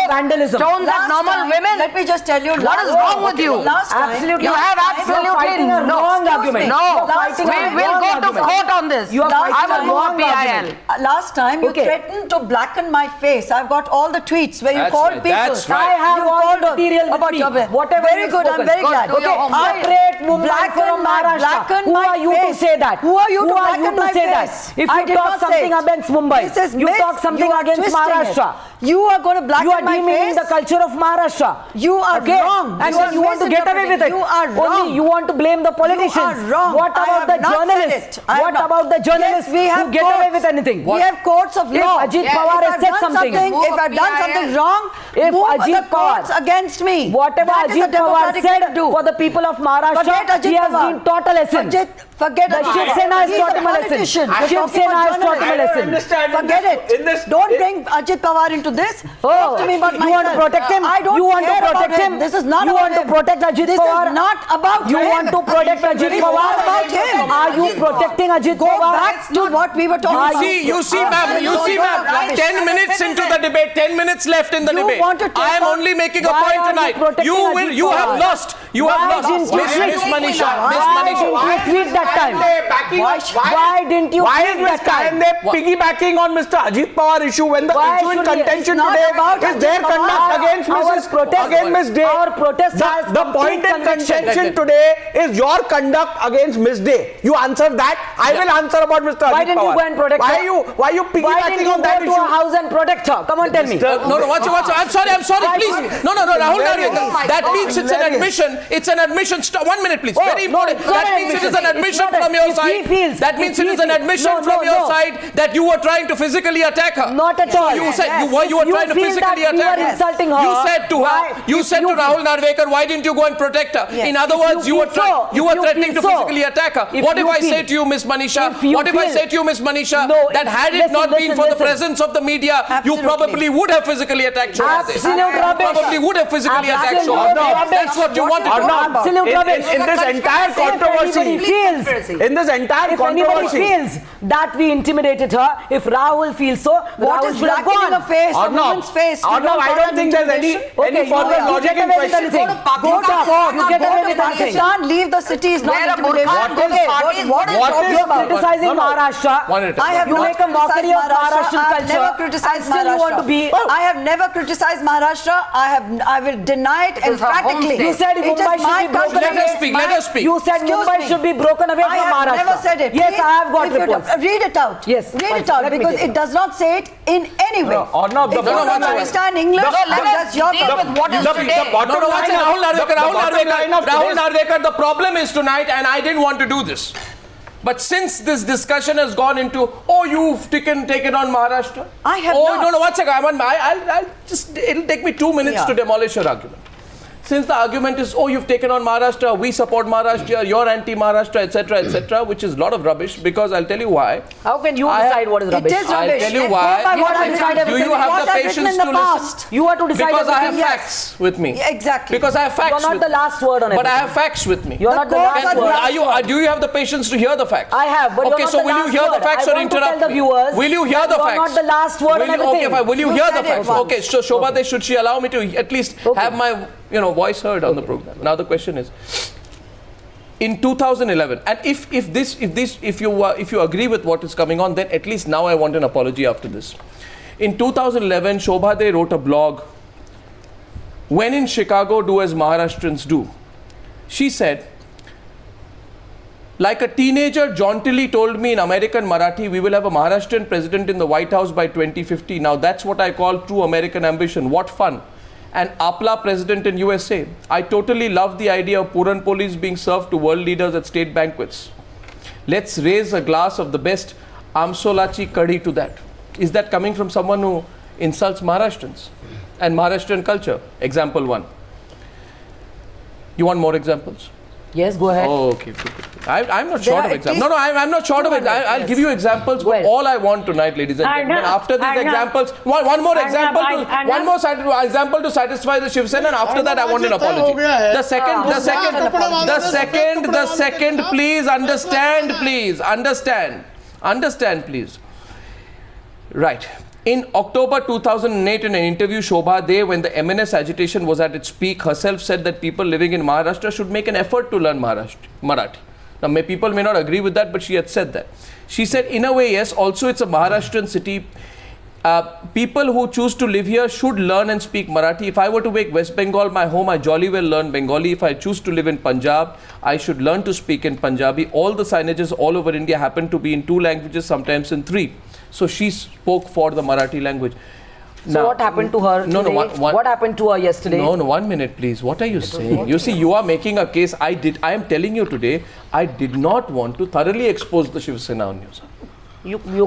stones at normal women? Let me just tell you. What is wrong with you? Absolutely. You have absolutely no argument. No. We will go to court on this. I will move PIL. Last time you threatened to blacken my face. I've got all the tweets where you called people. That's right. I have all the material with me. Whatever very good. I'm very glad. Okay. Separate Mumbai from Maharashtra. Who are you to say that? Who are you to say that? If you talk something against Mumbai, you talk something against Maharashtra. You are going to blacken my face. You are demeaning the culture of Maharashtra. You are wrong. And so you want to get away with it. You are wrong. Only you want to blame the politicians. You are wrong. What about the journalists? What about the journalists who get away with anything? We have courts of law. If Ajit Pawar has said something, if I've done something wrong, move the courts against me. Whatever Ajit Pawar said for the people of Maharashtra, he has been taught a lesson. Forget the Shiv Sena has taught him a lesson. Shiv Sena has taught him a lesson. Forget it. Don't bring Ajit Pawar into this. Oh, to me about you want to protect him? I don't you want care to protect about him? This is not you about want to protect Ajit Pawar? This is not about you him. want to protect Ajit Pawar? About him. Are you protecting Ajit Go Pawar? back to what we were talking about. You see, ma'am. 10 minutes into the debate, 10 minutes left in the debate. I am only making a point tonight. You have lost. You have lost. Miss Manisha. Why didn't you tweet that time? Why didn't you tweet that time? Why are piggybacking on Mr. Ajit Pawar issue when the issue in contention today is their conduct against Ms. Day? Our protest has the point in contention today is your conduct against Ms. Day. You answer that. I will answer about Mr. Ajit Pawar. Why didn't you go and protect her? Why are you piggybacking on that issue? Why didn't you go to a house and protect her? Come on, tell me. No, watch it. I'm sorry, please. No, Rahul Narvekar. That means it's an admission. It's an admission. 1 minute, please. Very important. That means it is an admission from your side. That means it is an admission from your side that you were trying to physically attack her. Not at all. You said you were trying to physically attack her. Insulting her. You said to her. You said to Rahul Narvekar, why didn't you go and protect her? In other words, you were threatening to physically attack her. What if I say to you, Miss Manisha? What if I say to you, Miss Manisha, that had it not been for the presence of the media, you probably would have physically attacked Shobha. Absolute rubbish. Probably would have physically attacked Shobha. That's what you wanted to do. Absolute rubbish. In this entire controversy, if anybody feels that we intimidated her, if Rahul feels so, what is blackening a face, a woman's face? Arnab, I don't think there's any further logic in question. Go to Pakistan, leave the city is not intimidation. What is you criticizing Maharashtra? You make a mockery of Maharashtrian culture. Still you want to be. I have never criticized Maharashtra. I will deny it emphatically. You said Mumbai should be broken away. Let us speak. You said Mumbai should be broken away from Maharashtra. I have never said it. Yes, I have got reports. Read it out. Yes. Read it out because it does not say it in any way. Arnab, if you don't understand English, that's your problem. Rahul Narvekar, the problem is tonight, and I didn't want to do this. But since this discussion has gone into, you've taken on Maharashtra. I have not. No, one second. I'll just, it'll take me 2 minutes to demolish your argument. Since the argument is, you've taken on Maharashtra, we support Maharashtra, you're anti-Maharashtra, etc., which is a lot of rubbish, because I'll tell you why. How can you decide what is rubbish? It is rubbish. I'll tell you why. Do you have the patience to listen? You are to decide because I have everything. facts with me. Exactly. Because I have facts. You're not the last word on it. But I have facts with me. You're not the last word. Do you have the patience to hear the facts? I have, but okay, so will you hear the facts or interrupt the viewers? Will you hear the facts? You're not the last word on everything. Okay, fine. Will you hear the facts? Okay, so Shobha, should she allow me to at least have my voice heard on the program? Now the question is, in 2011, and if you agree with what is coming on, then at least now I want an apology after this. In 2011, Shobha wrote a blog, "When in Chicago, do as Maharashtrians do." She said, Like a teenager jauntily told me in American Marathi, we will have a Maharashtrian president in the White House by 2050. Now that's what I call true American ambition. What fun. And Apla president in USA. I totally love the idea of Puran Polis being served to world leaders at state banquets. Let's raise a glass of the best Amsolachi Kadhi to that. Is that coming from someone who insults Maharashtrians and Maharashtrian culture? Example 1. You want more examples? Yes, go ahead. Oh, okay. I'm not short of examples. No, I'm not short of it. I'll give you examples. All I want tonight, ladies and gentlemen. After these examples, one more example to satisfy the Shiv Sena, and after that I want an apology. The second, please understand, please. Right. In October 2008, in an interview, Shobha, when the MNS agitation was at its peak, herself said that people living in Maharashtra should make an effort to learn Marathi. Now, people may not agree with that, but she had said that. She said, in a way, yes, also it's a Maharashtrian city. People who choose to live here should learn and speak Marathi. If I were to make West Bengal my home, I jolly well learn Bengali. If I choose to live in Punjab, I should learn to speak in Punjabi. All the signages all over India happen to be in 2 languages, sometimes in 3. So she spoke for the Marathi language. So now, what happened to her today? What happened to her yesterday? No, 1 minute, please. What are you saying? You see, you are making a case. I am telling you today, I did not want to thoroughly expose the Shiv Sena on news.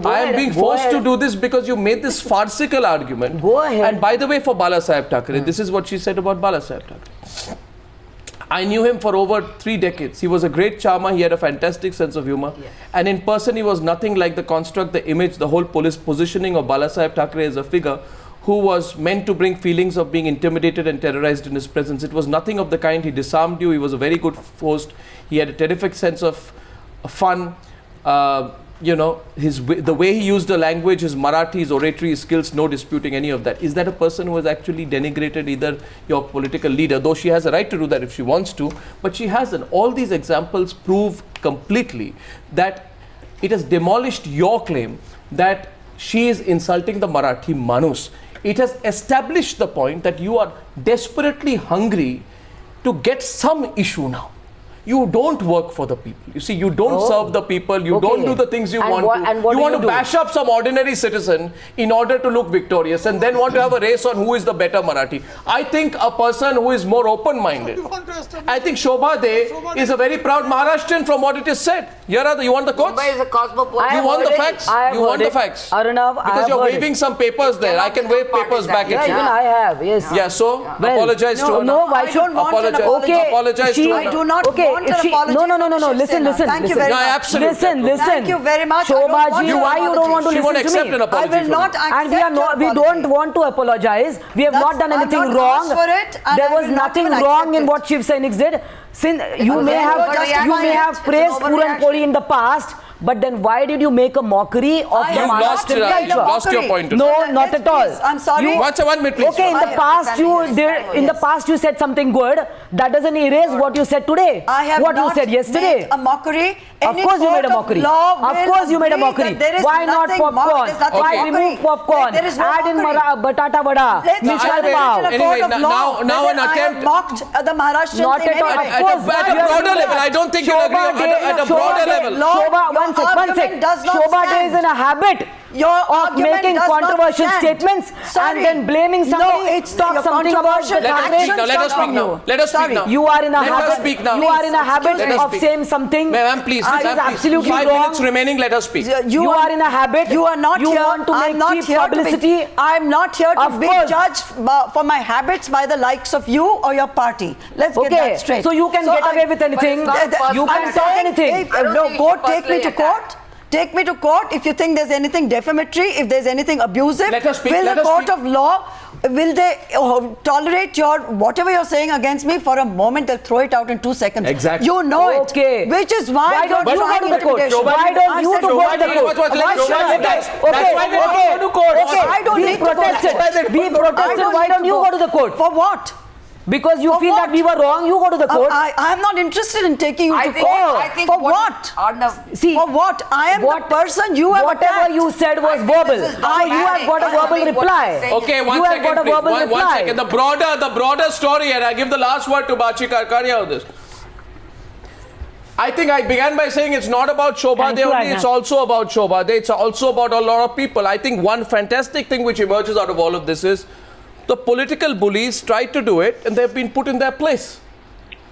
I am being forced to do this because you made this farcical argument. Go ahead. And by the way, for Balasaheb Thackeray, this is what she said about Balasaheb Thackeray. I knew him for over 3 decades. He was a great charmer. He had a fantastic sense of humor. Yeah. And in person, he was nothing like the construct, the image, the whole police positioning of Balasaheb Thackeray as a figure who was meant to bring feelings of being intimidated and terrorized in his presence. It was nothing of the kind. He disarmed you. He was a very good host. He had a terrific sense of fun. The way he used the language, his Marathi, his oratory, his skills, no disputing any of that. Is that a person who has actually denigrated either your political leader, though she has a right to do that if she wants to, but she hasn't. All these examples prove completely that it has demolished your claim that she is insulting the Marathi Manus. It has established the point that you are desperately hungry to get some issue now. You don't work for the people. You see, you don't serve the people. You don't do the things you want to. You want to bash up some ordinary citizen in order to look victorious and then want to have a race on who is the better Marathi. I think a person who is more open-minded. I think Shobha is a very proud Maharashtrian from what it is said. You want the quotes? Mumbai is a cosmopolitan. You want the facts? You want the facts? Arnab, because you're waving some papers there. I can wave papers back at you. Even I have, yes. Yeah, so apologize to her. No, why should apologize to her. I do not want an apology. No. Listen. Thank you very much. Absolutely. Listen. Thank you very much. Shobha ji, why you don't want to listen to me? She won't accept an apology. I will not accept and we don't want to apologize. We have not done anything wrong. There was nothing wrong in what Shiv Sainik did. Since you may have praised Puran Poli in the past, but then why did you make a mockery of the Maharashtrian culture? You've lost your point. No, not at all. I'm sorry. What's a 1 minute, please? Okay, in the past you said something good. That doesn't erase what you said today. I have what you said yesterday. Made a mockery. Of course you made a mockery. Of course you made a mockery. Why not popcorn? Why remove popcorn? Add in batata vada, misal pav. Anyway, now an attempt. Mocked the Maharashtrian. Not at all. At a broader level, I don't think you'll agree. At a broader level. One sec. Shobha is in a habit of making controversial statements and then blaming somebody. Talk something about the Let us speak now. Let us speak now. You are in a habit of saying something. Ma'am, please. Which is absolutely 5 wrong. minutes remaining. Let us speak. You are in a habit. You are not you here. Want to make cheap publicity. I'm not here to be judged for my habits by the likes of you or your party. Let's get that straight. So you can get away with anything. You can say anything. No, go take me to court. Take me to court if you think there's anything defamatory, if there's anything abusive. Let us speak. Will the court of law, will they tolerate whatever you're saying against me for a moment? They'll throw it out in 2 seconds. Exactly. You know it. Which is why don't you go to the court? Why don't you go to the court? I don't need to protest. We protested. Why don't you go to the court? For what? Because you feel that we were wrong, you go to the court. I am not interested in taking you to court. For what? See, for what? I am the person you have whatever attacked. you said was verbal. You have got a verbal reply. Okay, one second, please. One second. The broader story, and I give the last word to Bachi Karkaria on this. I think I began by saying it's not about Shobha Thank you, only, Arnab. it's also about Shobha. It's also about a lot of people. I think one fantastic thing which emerges out of all of this is the political bullies tried to do it and they've been put in their place.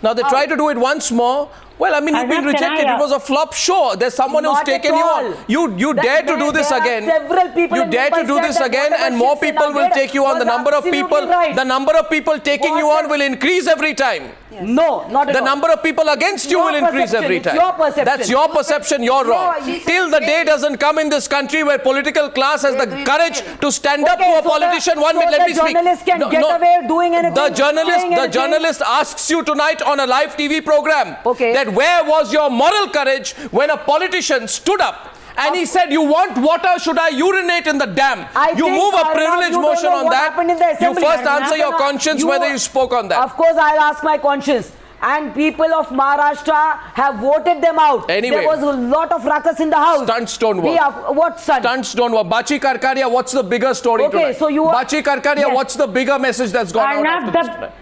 Now they try to do it once more. Well, I mean, you've been Arnab, can rejected. I, It was a flop show. There's someone who's Not taken at you all. on. You dare to do this there are again. several people You in dare to Mumbai do said this that again, whatever and more Shiv Sena people will did take you on. The was number of people, absolutely right. the number of people taking you on will increase every time. No, not at The all. number of people against you Your will increase perception, every it's time. your perception. That's your perception. You're wrong. Till the day doesn't come in this country where political class has the courage to stand up to a politician. One minute, let me speak. The journalist can get away doing anything. The journalist asks you tonight on a live TV program that where was your moral courage when a politician stood up and he said, you want water, should I urinate in the dam? You move a privilege motion on that. You first answer your conscience whether you spoke on that. Of course, I'll ask my conscience. And people of Maharashtra have voted them out. Anyway, there was a lot of ruckus in the house. Stunts don't work. What stunts? Stunts don't work. Bachi Karkaria, what's the bigger story tonight? So you are, Bachi Karkaria, what's the bigger message that's gone out after this tonight?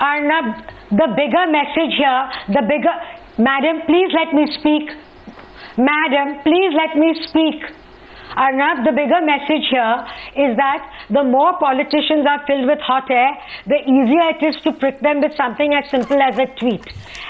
Arnab, the bigger message here, Madam, please let me speak. Madam, please let me speak. Arnab, the bigger message here is that the more politicians are filled with hot air, the easier it is to prick them with something as simple as a tweet.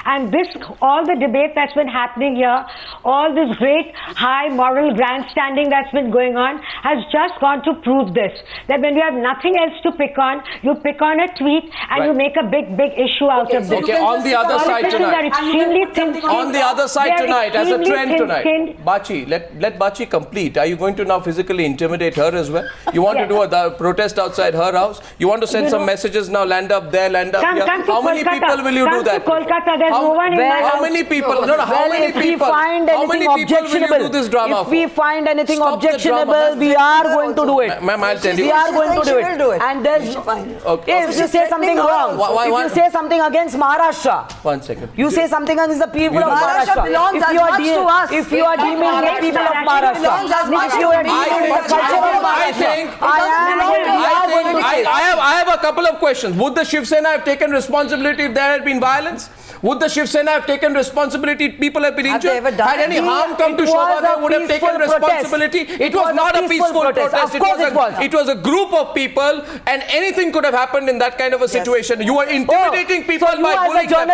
And all the debate that's been happening here, all this great high moral grandstanding that's been going on has just gone to prove this. That when you have nothing else to pick on, you pick on a tweet and you make a big issue out of this. Okay, on the other side tonight. On the other side tonight, as a trend tonight. Bachi, let Bachi complete. Are you going to now physically intimidate her as well? You want to do a protest outside her house? You want to send some messages now, land up there, land up here? How many people will you do that? How many people? No, how many people? How many people will you do this drama for? If we find anything objectionable, we are going to do it. Ma'am, I'll tell you. We are going to do it. And there's, if you say something wrong, if you say something against Maharashtra, 1 second. You say something against the people of Maharashtra Maharashtra. belongs as much to us. If you are deeming the people of Maharashtra, if you are deeming the culture of Maharashtra, I have a couple of questions. Would the Shiv Sena have taken responsibility if there had been violence? Would the Shiv Sena have taken responsibility if people have been injured? Had any harm come to Shobha, they would have taken responsibility. It was not a peaceful protest. It was a group of people and anything could have happened in that kind of a situation. You are intimidating people by bullying them.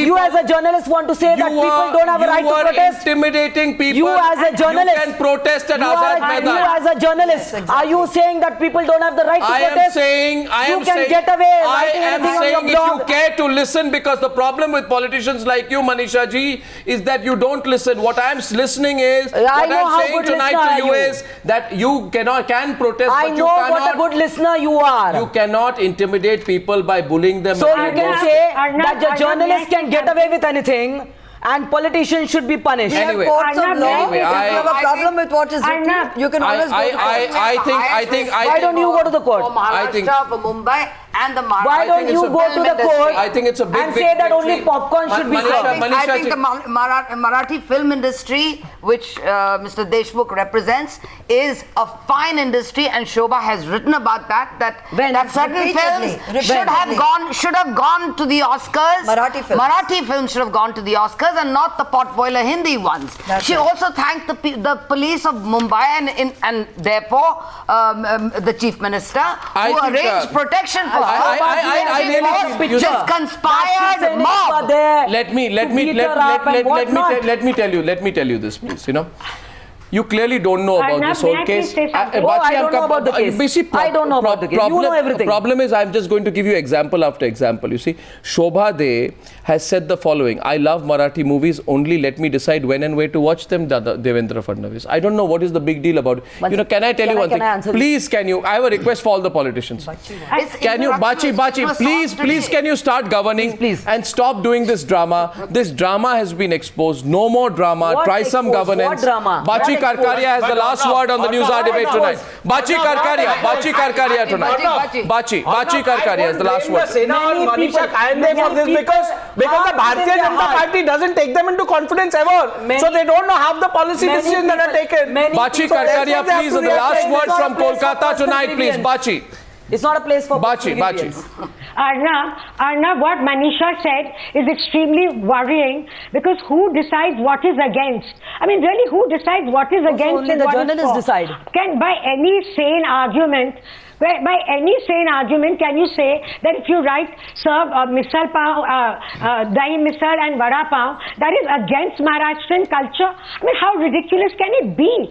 You as a journalist want to say that people don't have a right to protest? You are intimidating people. You as a journalist. You can protest at Azad Maidan. You as a journalist. Are you saying that people don't have the right to protest? You can get away writing anything on your blog. If you care to listen, because the problem with politicians like you, Manisha ji, is that you don't listen. What I'm listening is, what I'm saying tonight to you is that you can protest, but you cannot. I know what a good listener you are. You cannot intimidate people by bullying them. So you can say that the journalist can get away with anything and politicians should be punished. Anyway, courts of law. If you have a problem with what is written, you can always go to court. I think. Why don't you go to the court? For Maharashtra, for Mumbai, and the Maharashtra. Why don't you go to the court? I think it's a big and say that only popcorn should be served. I think the Marathi film industry, which Mr. Deshmukh represents, is a fine industry, and Shobha has written about that. That certain films should have gone to the Oscars. Marathi films should have gone to the Oscars and not the potboiler Hindi ones. She also thanked the police of Mumbai and therefore the Chief Minister who arranged protection for her. I really just conspired mob. Let me tell you this, please. You clearly don't know about this whole case. I don't know about the case. I don't know about the case. You know everything. Problem is, I'm just going to give you example after example. You see, Shobha De has said the following: I love Marathi movies, only let me decide when and where to watch them, Devendra Fadnavis. I don't know what is the big deal about it. Can I tell you one thing? Please, can you? I have a request for all the politicians. Can you, Bachi, please, can you start governing and stop doing this drama? This drama has been exposed. No more drama. Try some governance. What drama? Bachi Karkaria has the last word on the Newshour debate tonight. Bachi Karkaria tonight. Bachi Karkaria has the last word. Sena or Manisha Kayande for this because the Bharatiya Janata Party doesn't take them into confidence ever. So they don't know half the policy decisions that are taken. Bachi Karkaria, please, the last word from Kolkata tonight, please. Bachi. It's not a place for Bachi. Arnab, what Manisha said is extremely worrying, because who decides what is against? I mean, really, who decides what is against only and the what is journalists for? decide. By any sane argument, can you say that if you serve misal pav, dahi misal and vada pav, that is against Maharashtrian culture? I mean, how ridiculous can it be?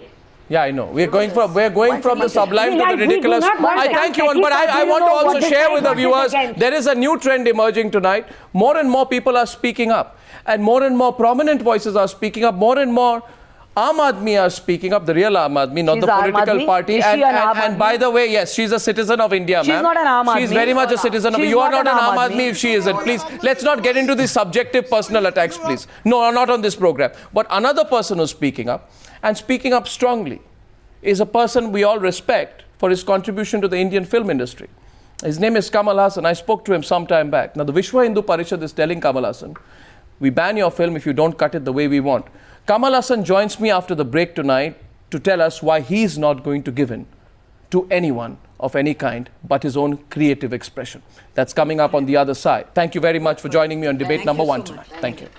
Yeah, I know. We're going from the sublime to the ridiculous. I thank you, but I want to also share with the viewers, there is a new trend emerging tonight. More and more people are speaking up, and more prominent voices are speaking up. More and more Aam Aadmi are speaking up, the real Aam Aadmi, not the political party. And by the way, yes, she's a citizen of India, ma'am. She's not an Aam Aadmi. She's very much a citizen of India. You are not an Aam Aadmi if she isn't. Please, let's not get into these subjective personal attacks, please. No, not on this program. But another person who's speaking up, and speaking up strongly, is a person we all respect for his contribution to the Indian film industry. His name is Kamal Haasan. I spoke to him some time back. Now, the Vishwa Hindu Parishad is telling Kamal Haasan, we ban your film if you don't cut it the way we want. Kamal Haasan joins me after the break tonight to tell us why he's not going to give in to anyone of any kind but his own creative expression. That's coming up on the other side. Thank you very much for joining me on debate number 1 tonight. Thank you.